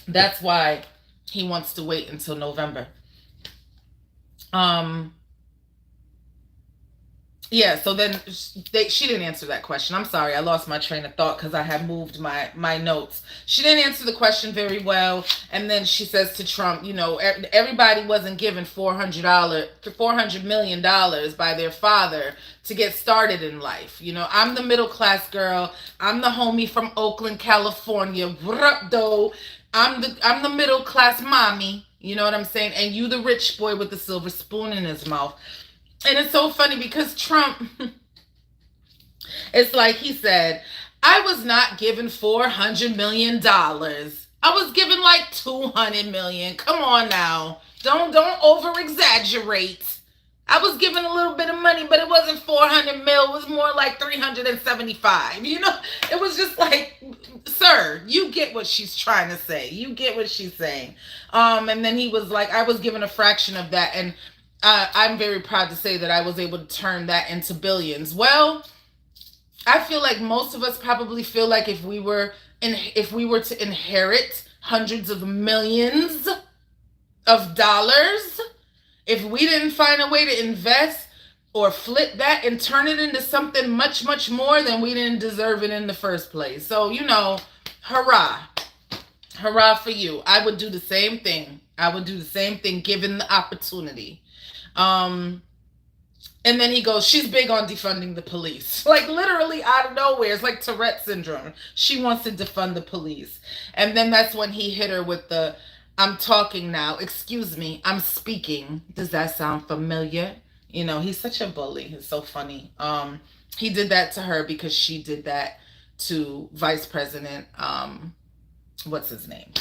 that's why he wants to wait until November. Yeah, so then she didn't answer that question. I'm sorry, I lost my train of thought because I had moved my notes. She didn't answer the question very well. And then she says to Trump, you know, everybody wasn't given $400 million by their father to get started in life. You know, I'm the middle class girl. I'm the homie from Oakland, California. What up, though? I'm the middle class mommy. You know what I'm saying? And you the rich boy with the silver spoon in his mouth. And it's so funny because Trump, it's like he said, I was not given $400 million. I was given like $200 million. Come on now. Don't over exaggerate. I was given a little bit of money, but it wasn't 400 mil. It was more like 375. You know, it was just like, sir, you get what she's trying to say. You get what she's saying. And then he was like, I was given a fraction of that. And I'm very proud to say that I was able to turn that into billions. Well, I feel like most of us probably feel like if we were to inherit hundreds of millions of dollars, if we didn't find a way to invest or flip that and turn it into something much, much more, then we didn't deserve it in the first place. So, hurrah. Hurrah for you. I would do the same thing. I would do the same thing given the opportunity. Um, and then he goes, she's big on defunding the police. Like literally out of nowhere. It's like Tourette syndrome. She wants to defund the police. And then that's when he hit her with the, I'm talking now. Excuse me, I'm speaking. Does that sound familiar? He's such a bully. It's so funny. He did that to her because she did that to Vice President, what's his name?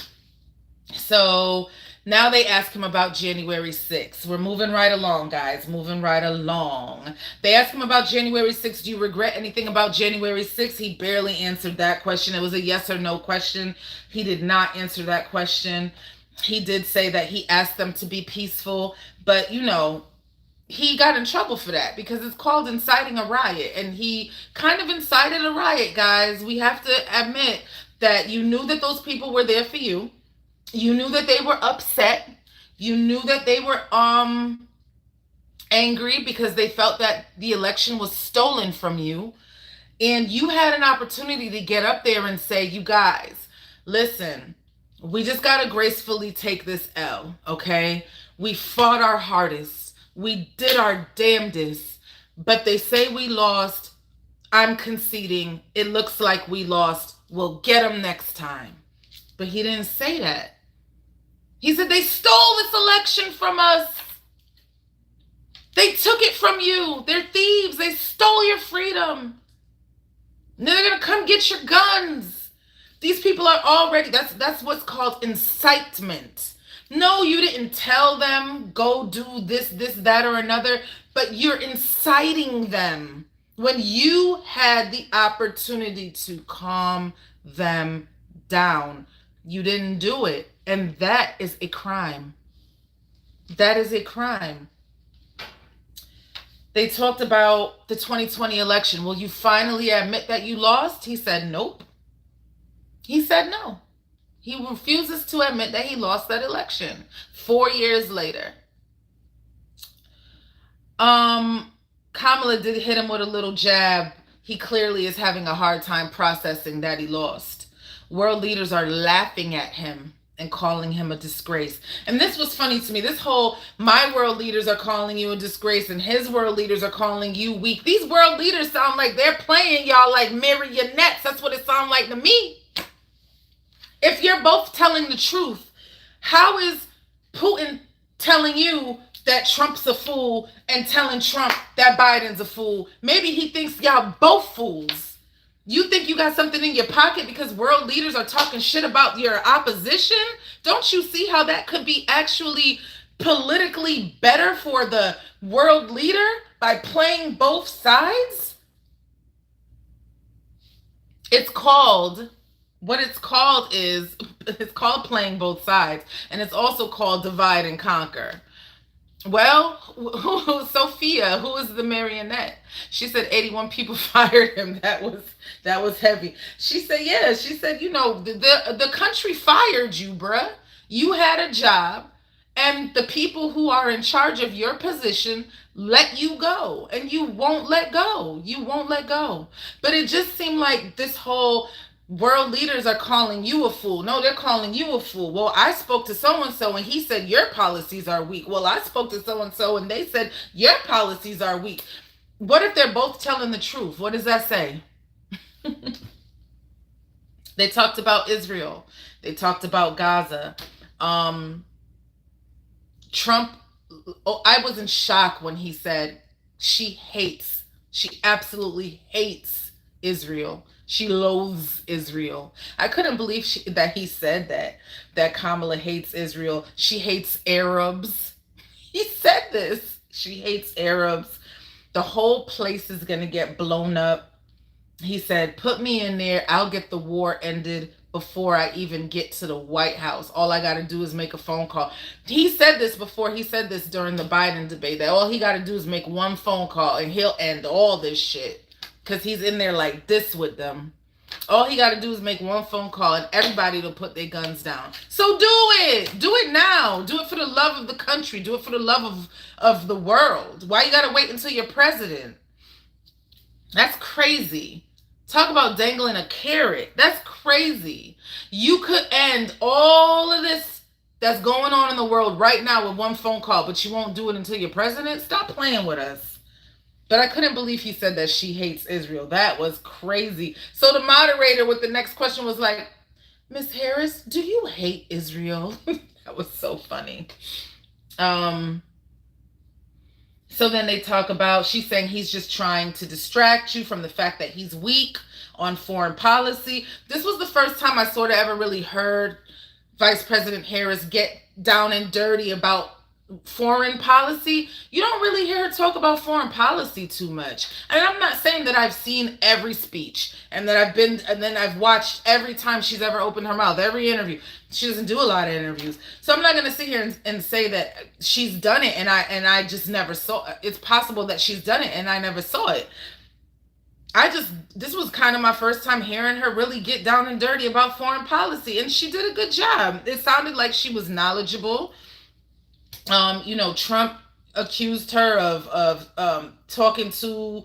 So now they ask him about January 6th. We're moving right along, guys. Moving right along. They ask him about January 6th. Do you regret anything about January 6th? He barely answered that question. It was a yes or no question. He did not answer that question. He did say that he asked them to be peaceful, but he got in trouble for that because it's called inciting a riot, and he kind of incited a riot, guys. We have to admit that you knew that those people were there for you. You knew that they were upset. You knew that they were angry because they felt that the election was stolen from you. And you had an opportunity to get up there and say, you guys, listen, we just got to gracefully take this L, okay? We fought our hardest. We did our damnedest. But they say we lost. I'm conceding. It looks like we lost. We'll get them next time. But he didn't say that. He said they stole this election from us. They took it from you. They're thieves. They stole your freedom. And they're going to come get your guns. These people are already, that's what's called incitement. No, you didn't tell them, go do this, that, or another, but you're inciting them when you had the opportunity to calm them down. You didn't do it. And that is a crime. That is a crime. They talked about the 2020 election. Will you finally admit that you lost? He said, nope. He said no. He refuses to admit that he lost that election 4 years later. Kamala did hit him with a little jab. He clearly is having a hard time processing that he lost. World leaders are laughing at him and calling him a disgrace. And this was funny to me. This whole, my world leaders are calling you a disgrace and his world leaders are calling you weak. These world leaders sound like they're playing y'all like marionettes. That's what it sounds like to me. If you're both telling the truth, how is Putin telling you that Trump's a fool and telling Trump that Biden's a fool? Maybe he thinks y'all both fools. You think you got something in your pocket because world leaders are talking shit about your opposition? Don't you see how that could be actually politically better for the world leader by playing both sides? It's called playing both sides, and it's also called divide and conquer. Well, Sophia, who is the marionette? She said 81 people fired him. That was heavy. She said, yeah, she said, the country fired you, bruh. You had a job, and the people who are in charge of your position let you go, and you won't let go. You won't let go. But it just seemed like this whole world leaders are calling you a fool. No, they're calling you a fool. Well, I spoke to so-and-so and he said your policies are weak. Well, I spoke to so-and-so and they said your policies are weak. What if they're both telling the truth? What does that say? They talked about Israel. They talked about Gaza. Trump, I was in shock when he said she absolutely hates Israel. She loathes Israel. I couldn't believe that he said that Kamala hates Israel. She hates Arabs. He said this. She hates Arabs. The whole place is going to get blown up. He said, put me in there. I'll get the war ended before I even get to the White House. All I got to do is make a phone call. He said this before. He said this during the Biden debate, that all he got to do is make one phone call and he'll end all this shit. because he's in there like this with them. All he got to do is make one phone call and everybody will put their guns down. So do it. Do it now. Do it for the love of the country. Do it for the love of the world. Why you got to wait until you're president? That's crazy. Talk about dangling a carrot. That's crazy. You could end all of this that's going on in the world right now with one phone call, but you won't do it until you're president? Stop playing with us. But I couldn't believe he said that she hates Israel. That was crazy. So the moderator with the next question was like, Miss Harris, do you hate Israel? That was so funny. So then they talk about, she's saying he's just trying to distract you from the fact that he's weak on foreign policy. This was the first time I sort of ever really heard Vice President Harris get down and dirty about foreign policy. You don't really hear her talk about foreign policy too much. And I'm not saying that I've seen every speech and that I've watched every time she's ever opened her mouth, every interview. She doesn't do a lot of interviews. So I'm not going to sit here and say that she's done it and I just never saw it. It's possible that she's done it and I never saw it. This was kind of my first time hearing her really get down and dirty about foreign policy, and she did a good job. It sounded like she was knowledgeable. Trump accused her of talking to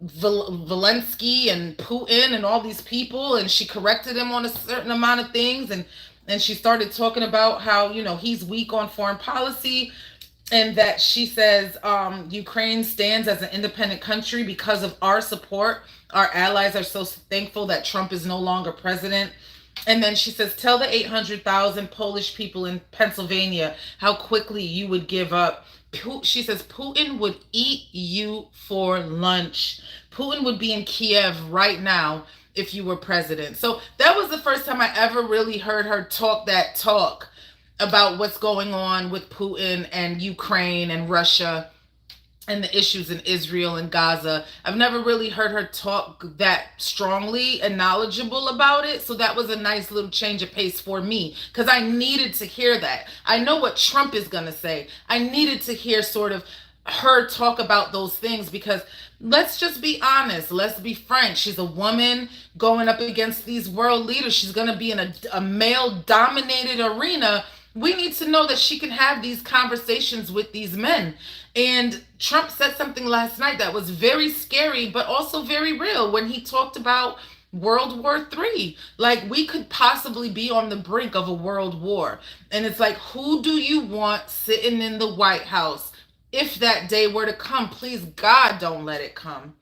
Zelensky and Putin and all these people, and she corrected him on a certain amount of things, and she started talking about how, he's weak on foreign policy, and that she says Ukraine stands as an independent country because of our support. Our allies are so thankful that Trump is no longer president. And then she says, tell the 800,000 Polish people in Pennsylvania how quickly you would give up. She says, Putin would eat you for lunch. Putin would be in Kiev right now if you were president. So that was the first time I ever really heard her talk that talk about what's going on with Putin and Ukraine and Russia and the issues in Israel and Gaza. I've never really heard her talk that strongly and knowledgeable about it. So that was a nice little change of pace for me, because I needed to hear that. I know what Trump is going to say. I needed to hear sort of her talk about those things, because let's just be honest. Let's be frank. She's a woman going up against these world leaders. She's going to be in a male-dominated arena. We need to know that she can have these conversations with these men. And Trump said something last night that was very scary, but also very real, when he talked about World War III. Like, we could possibly be on the brink of a world war. And it's like, who do you want sitting in the White House if that day were to come? Please, God, don't let it come.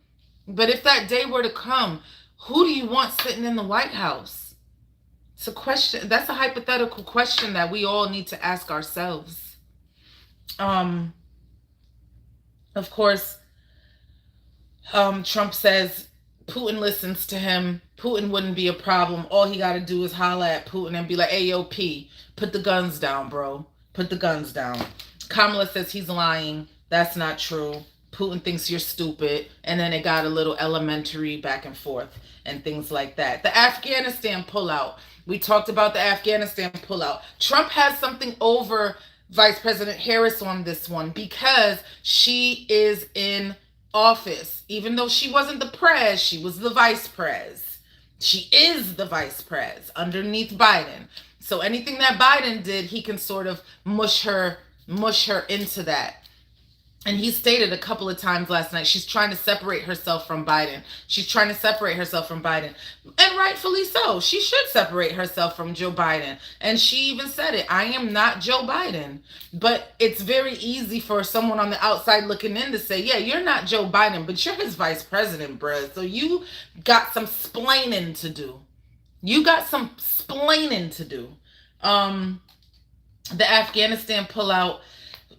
But if that day were to come, who do you want sitting in the White House? It's a question. That's a hypothetical question that we all need to ask ourselves. Of course, Trump says Putin listens to him. Putin wouldn't be a problem. All he got to do is holler at Putin and be like, hey, yo, P, put the guns down, bro. Put the guns down. Kamala says he's lying. That's not true. Putin thinks you're stupid. And then it got a little elementary back and forth and things like that. The Afghanistan pullout. We talked about the Afghanistan pullout. Trump has something over Vice President Harris on this one, because she is in office. Even though she wasn't the prez, she was the vice prez. She is the vice prez underneath Biden. So anything that Biden did, he can sort of mush her into that. And he stated a couple of times last night, she's trying to separate herself from Biden. She's trying to separate herself from Biden. And rightfully so. She should separate herself from Joe Biden. And she even said it. I am not Joe Biden. But it's very easy for someone on the outside looking in to say, yeah, you're not Joe Biden, but you're his vice president, bruh. So you got some splaining to do. You got some splaining to do. The Afghanistan pullout.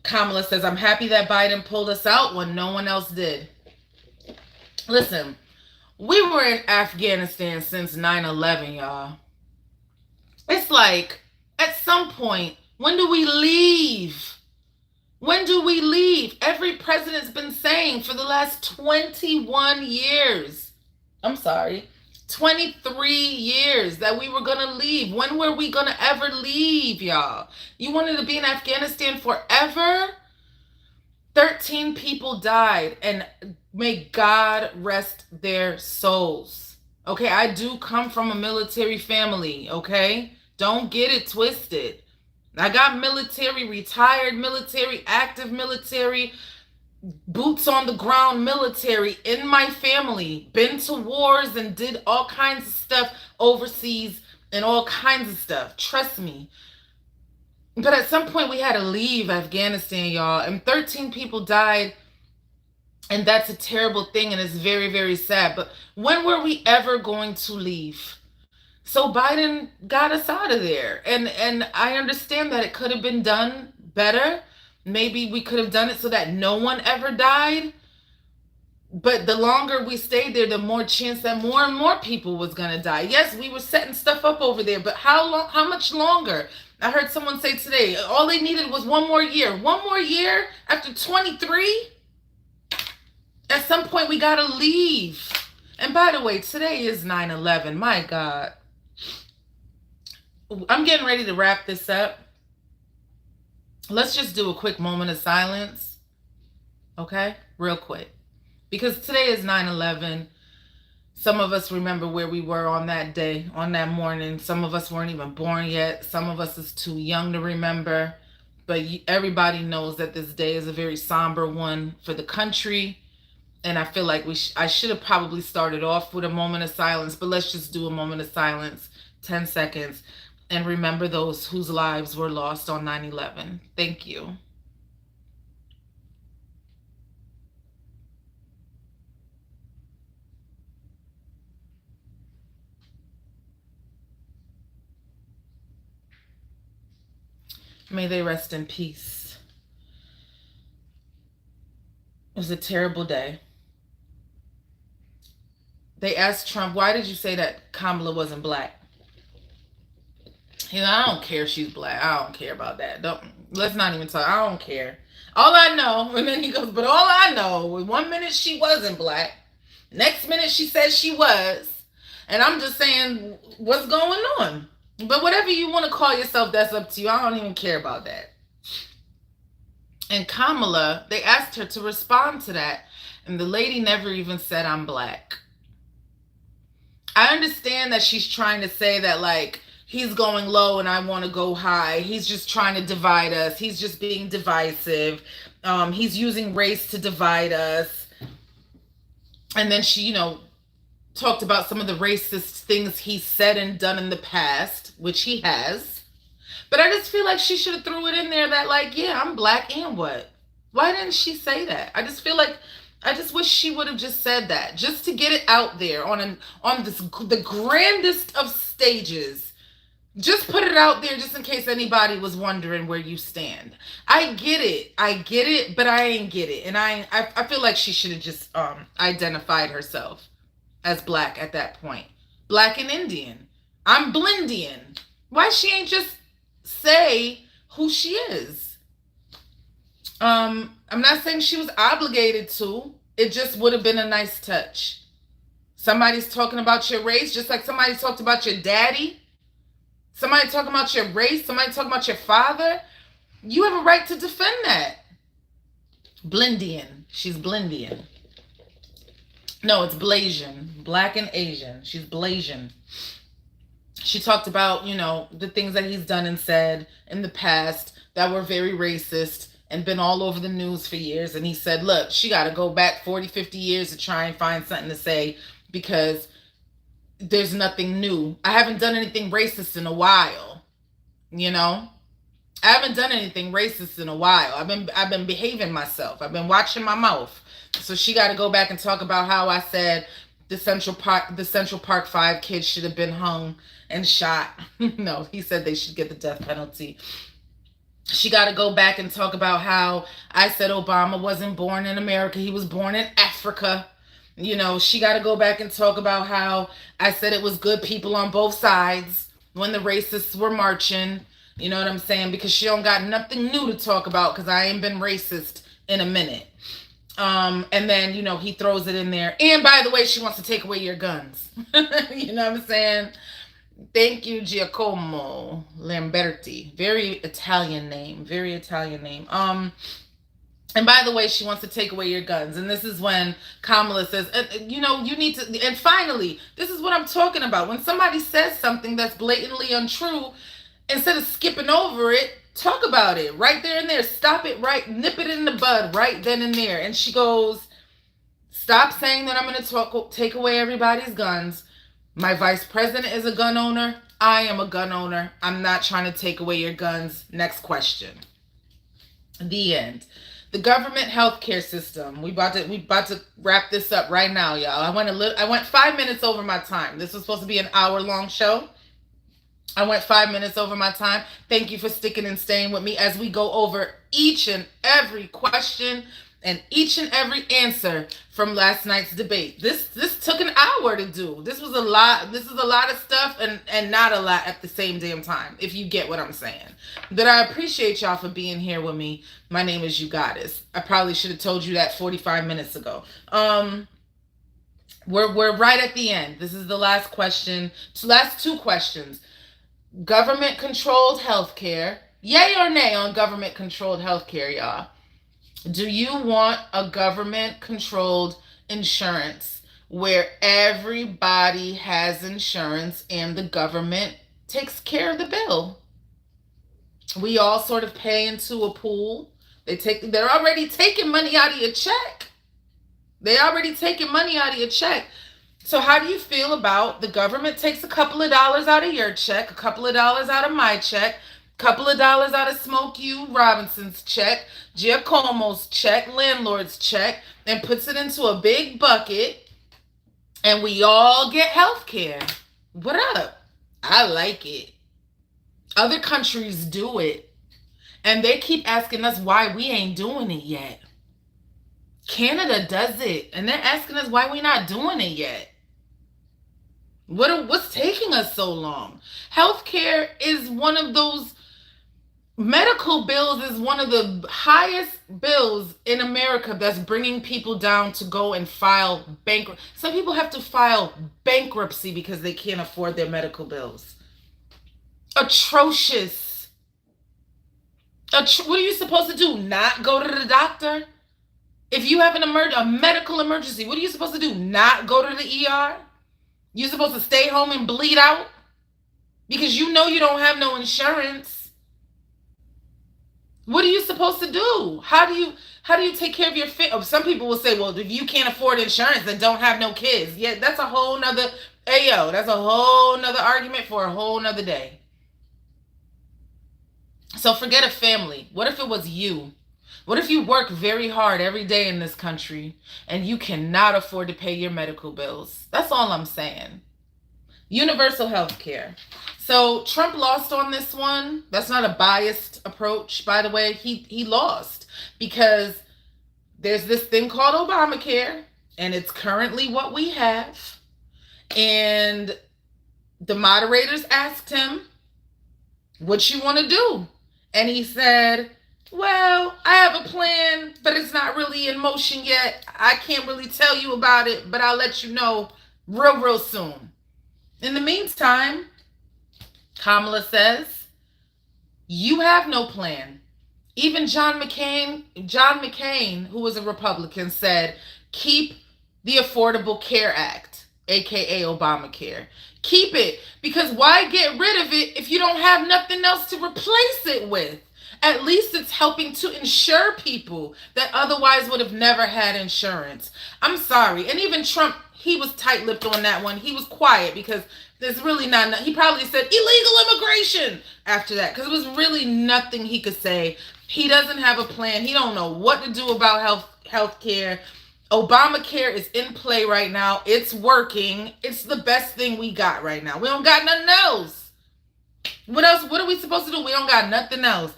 Kamala says, I'm happy that Biden pulled us out when no one else did. Listen, we were in Afghanistan since 9/11, y'all. It's like, at some point, when do we leave? When do we leave? Every president's been saying for the last 21 years. I'm sorry. 23 years that we were going to leave. When were we going to ever leave, y'all? You wanted to be in Afghanistan forever? 13 people died, and May God rest their souls. Okay, I do come from a military family, okay? Don't get it twisted. I got military, retired military, active military, boots on the ground military in my family. Been to wars and did all kinds of stuff overseas and all kinds of stuff. Trust me. But at some point, we had to leave Afghanistan, y'all, and 13 people died. And that's a terrible thing, and it's very, very sad. But when were we ever going to leave? So Biden got us out of there. And I understand that it could have been done better. Maybe we could have done it so that no one ever died. But the longer we stayed there, the more chance that more and more people was going to die. Yes, we were setting stuff up over there, but how much longer? I heard someone say today, all they needed was one more year. One more year after 23? At some point, we got to leave. And by the way, today is 9/11. My God. I'm getting ready to wrap this up. Let's just do a quick moment of silence. Okay? Real quick. Because today is 9/11. Some of us remember where we were on that day, on that morning. Some of us weren't even born yet. Some of us is too young to remember. But everybody knows that this day is a very somber one for the country. And I feel like I should have probably started off with a moment of silence. But let's just do a moment of silence, 10 seconds. And remember those whose lives were lost on 9/11. Thank you. May they rest in peace. It was a terrible day. They asked Trump, why did you say that Kamala wasn't black? I don't care if she's black. I don't care about that. Let's not even talk. I don't care. All I know, and then he goes, but all I know, 1 minute she wasn't black. Next minute she said she was. And I'm just saying, what's going on? But whatever you want to call yourself, that's up to you. I don't even care about that. And Kamala, they asked her to respond to that. And the lady never even said, I'm black. I understand that she's trying to say that, like, he's going low and I want to go high. He's just trying to divide us. He's just being divisive. He's using race to divide us. And then she, talked about some of the racist things he's said and done in the past, which he has. But I just feel like she should have threw it in there that, like, yeah, I'm black and what? Why didn't she say that? I just feel like, I just wish she would have just said that, just to get it out there on the grandest of stages. Just put it out there just in case anybody was wondering where you stand. I get it, but I ain't get it. And I feel like she should have just identified herself as black at that point. Black and Indian. I'm Blindian. Why she ain't just say who she is? I'm not saying she was obligated to. It just would have been a nice touch. Somebody's talking about your race, just like somebody talked about your daddy. Somebody talking about your race. Somebody talking about your father. You have a right to defend that. Blindian. She's Blindian. No, it's Blasian. Black and Asian. She's Blasian. She talked about, the things that he's done and said in the past that were very racist and been all over the news for years. And he said, look, she got to go back 40, 50 years to try and find something to say because there's nothing new. I haven't done anything racist in a while. I haven't done anything racist in a while. I've been behaving myself. I've been watching my mouth. So she got to go back and talk about how I said the Central Park 5 kids should have been hung and shot. No, he said they should get the death penalty. She got to go back and talk about how I said Obama wasn't born in America. He was born in Africa. She got to go back and talk about how I said it was good people on both sides when the racists were marching. You know what I'm saying? Because she don't got nothing new to talk about because I ain't been racist in a minute. And then, he throws it in there. And by the way, she wants to take away your guns. You know what I'm saying? Thank you, Giacomo Lamberti. Very Italian name. Very Italian name. And by the way, she wants to take away your guns. And this is when Kamala says, you need to. And finally, this is what I'm talking about. When somebody says something that's blatantly untrue, instead of skipping over it, talk about it right there and there. Stop it right, nip it in the bud right then and there. And she goes, stop saying that I'm going to take away everybody's guns. My vice president is a gun owner. I am a gun owner. I'm not trying to take away your guns. Next question. The end. The government healthcare system. We about to wrap this up right now, y'all. I went 5 minutes over my time. This was supposed to be an hour-long show. I went 5 minutes over my time. Thank you for sticking and staying with me as we go over each and every question and each and every answer from last night's debate. This took an hour to do. This was a lot. This is a lot of stuff and not a lot at the same damn time, if you get what I'm saying. But I appreciate y'all for being here with me. My name is UGoddess. I probably should have told you that 45 minutes ago. We're right at the end. This is the last question. Last two questions. Government-controlled healthcare. Yay or nay on government-controlled healthcare, y'all? Do you want a government-controlled insurance where everybody has insurance and the government takes care of the bill? We all sort of pay into a pool. They're already taking money out of your check. So how do you feel about the government takes a couple of dollars out of your check, a couple of dollars out of my check, couple of dollars out of Smoke U Robinson's check, Giacomo's check, landlord's check, and puts it into a big bucket, and we all get health care? What up? I like it. Other countries do it, and they keep asking us why we ain't doing it yet. Canada does it, and they're asking us why we not doing it yet. What's taking us so long? Healthcare is one of those. Medical bills is one of the highest bills in America that's bringing people down to go and file bankruptcy. Some people have to file bankruptcy because they can't afford their medical bills. Atrocious. What are you supposed to do? Not go to the doctor? If you have a medical emergency, what are you supposed to do? Not go to the ER? You're supposed to stay home and bleed out? Because you know you don't have no insurance. What are you supposed to do? How do you take care of your family? Some people will say, well, if you can't afford insurance, then don't have no kids. Yeah, that's a whole nother, that's a whole nother argument for a whole nother day. So forget a family. What if it was you? What if you work very hard every day in this country and you cannot afford to pay your medical bills? That's all I'm saying. Universal health care. So Trump lost on this one. That's not a biased approach, by the way. He lost because there's this thing called Obamacare, and it's currently what we have. And the moderators asked him, what you want to do? And he said, well, I have a plan, but it's not really in motion yet. I can't really tell you about it, but I'll let you know real soon. In the meantime, Kamala says, you have no plan. Even John McCain, who was a Republican, said, keep the Affordable Care Act, aka Obamacare. Keep it, because why get rid of it if you don't have nothing else to replace it with? At least it's helping to insure people that otherwise would have never had insurance. I'm sorry. And even Trump, he was tight-lipped on that one. He was quiet because there's really not, he probably said illegal immigration after that because it was really nothing he could say. He doesn't have a plan. He don't know what to do about health care. Obamacare is in play right now. It's working. It's the best thing we got right now. We don't got nothing else. What else? What are we supposed to do? We don't got nothing else.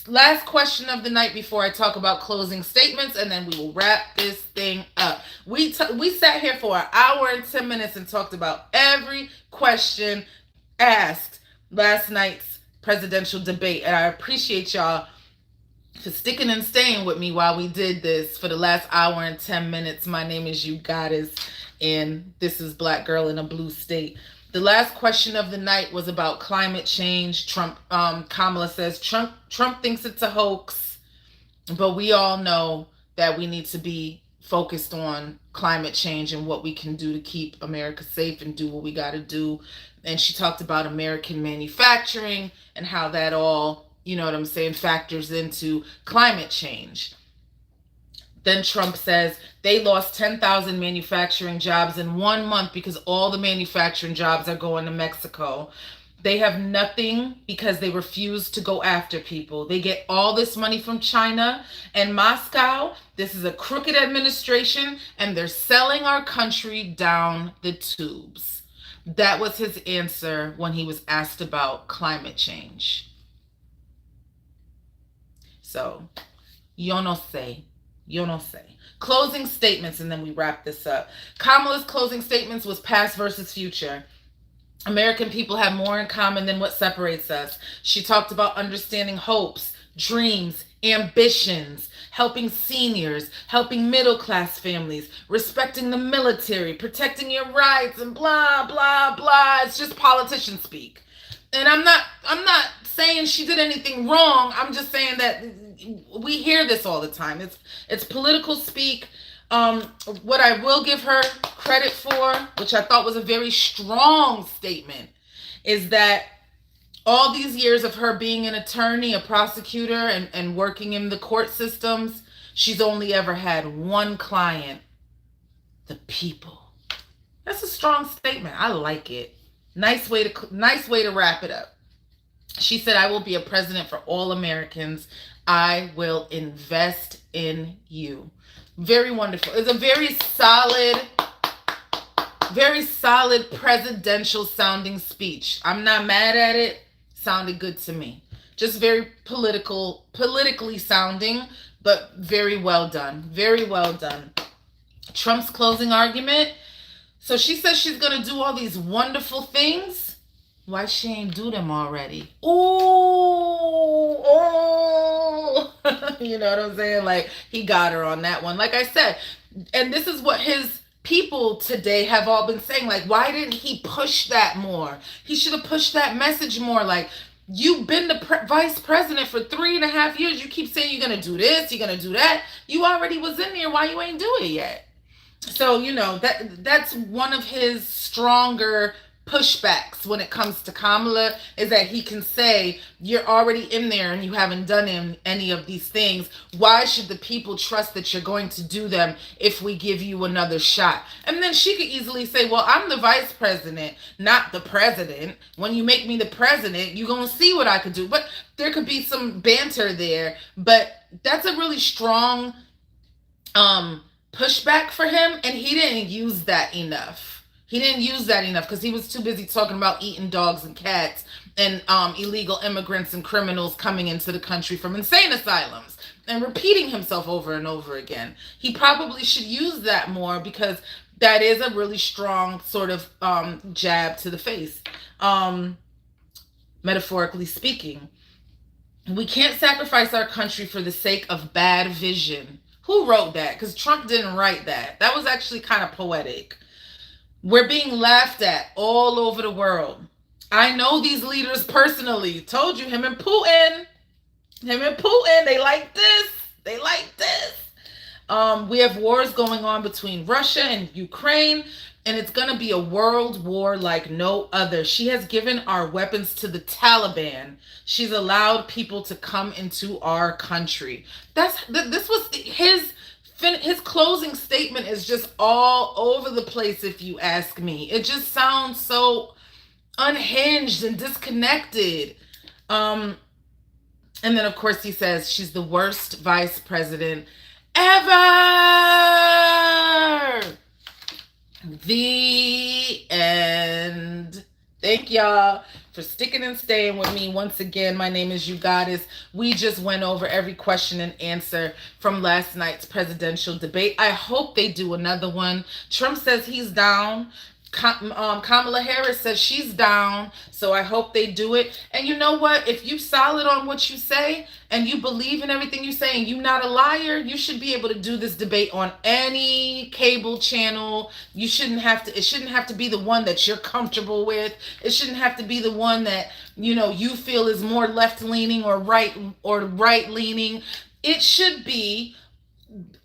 Last question of the night before I talk about closing statements, and then we will wrap this thing up. We sat here for an hour and 10 minutes and talked about every question asked last night's presidential debate, and I appreciate y'all for sticking and staying with me while we did this for the last hour and 10 minutes. My name is UGoddess, and this is Black Girl in a Blue State. The last question of the night was about climate change. Kamala says Trump thinks it's a hoax. But we all know that we need to be focused on climate change and what we can do to keep America safe and do what we got to do. And she talked about American manufacturing and how that all, you know what I'm saying, factors into climate change. Then Trump says they lost 10,000 manufacturing jobs in 1 month because all the manufacturing jobs are going to Mexico. They have nothing because they refuse to go after people. They get all this money from China and Moscow. This is a crooked administration, and they're selling our country down the tubes. That was his answer when he was asked about climate change. So, yo no sé. Yo no sé. Closing statements, and then we wrap this up. Kamala's closing statements was past versus future. American people have more in common than what separates us. She talked about understanding hopes, dreams, ambitions, helping seniors, helping middle class families, respecting the military, protecting your rights, and blah blah blah. It's just politician speak. And I'm not saying she did anything wrong. I'm just saying that we hear this all the time. It's political speak. What I will give her credit for, which I thought was a very strong statement, is that all these years of her being an attorney, a prosecutor, and working in the court systems, she's only ever had one client: the people. That's a strong statement. I like it. Nice way to wrap it up. She said, I will be a president for all Americans. I will invest in you. Very wonderful. It's a very solid presidential sounding speech. I'm not mad at it. Sounded good to me. Just very politically sounding, but very well done. Very well done. Trump's closing argument. So she says she's going to do all these wonderful things. Why she ain't do them already? Oh, you know what I'm saying? Like, he got her on that one. Like I said, and this is what his people today have all been saying. Like, why didn't he push that more? He should have pushed that message more. Like, you've been the vice president for 3.5 years. You keep saying you're going to do this, you're going to do that. You already was in there. Why you ain't do it yet? So, you know, that's one of his stronger pushbacks when it comes to Kamala, is that he can say, you're already in there and you haven't done any of these things. Why should the people trust that you're going to do them if we give you another shot? And then she could easily say, well, I'm the vice president, not the president. When you make me the president, you're going to see what I could do. But there could be some banter there. But that's a really strong pushback for him, and he didn't use that enough. He didn't use that enough because he was too busy talking about eating dogs and cats and illegal immigrants and criminals coming into the country from insane asylums and repeating himself over and over again. He probably should use that more, because that is a really strong sort of jab to the face, metaphorically speaking. We can't sacrifice our country for the sake of bad vision. Who wrote that? Because Trump didn't write that. That was actually kind of poetic. We're being laughed at all over the world. I know these leaders personally. Told you, him and Putin, they like this. They like this. We have wars going on between Russia and Ukraine, and it's going to be a world war like no other. She has given our weapons to the Taliban. She's allowed people to come into our country. This was his closing statement is just all over the place, if you ask me. It just sounds so unhinged and disconnected. And then, of course, he says she's the worst vice president ever. The end. Thank y'all for sticking and staying with me. Once again, my name is UGoddess. We just went over every question and answer from last night's presidential debate. I hope they do another one. Trump says he's down. Kamala Harris says she's down, so I hope they do it. And you know what? If you solid on what you say and you believe in everything you say and you're not a liar, you should be able to do this debate on any cable channel. It shouldn't have to be the one that you're comfortable with. It shouldn't have to be the one that, you know, you feel is more left leaning or right leaning. It should be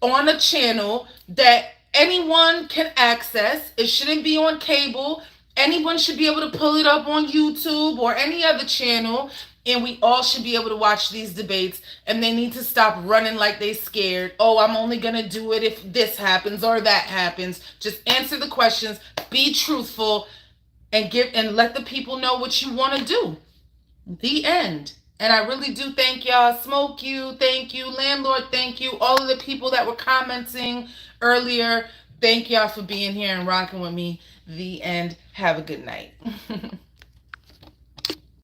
on a channel that anyone can access. It shouldn't be on cable. Anyone should be able to pull it up on YouTube or any other channel, and we all should be able to watch these debates. And they need to stop running like they scared. Oh, I'm only gonna do it if this happens or that happens. Just answer the questions, be truthful, and let the people know what you want to do. The end. And I really do thank y'all. Smoke you, thank you. Landlord, thank you. All of the people that were commenting earlier, thank y'all for being here and rocking with me. The end. Have a good night.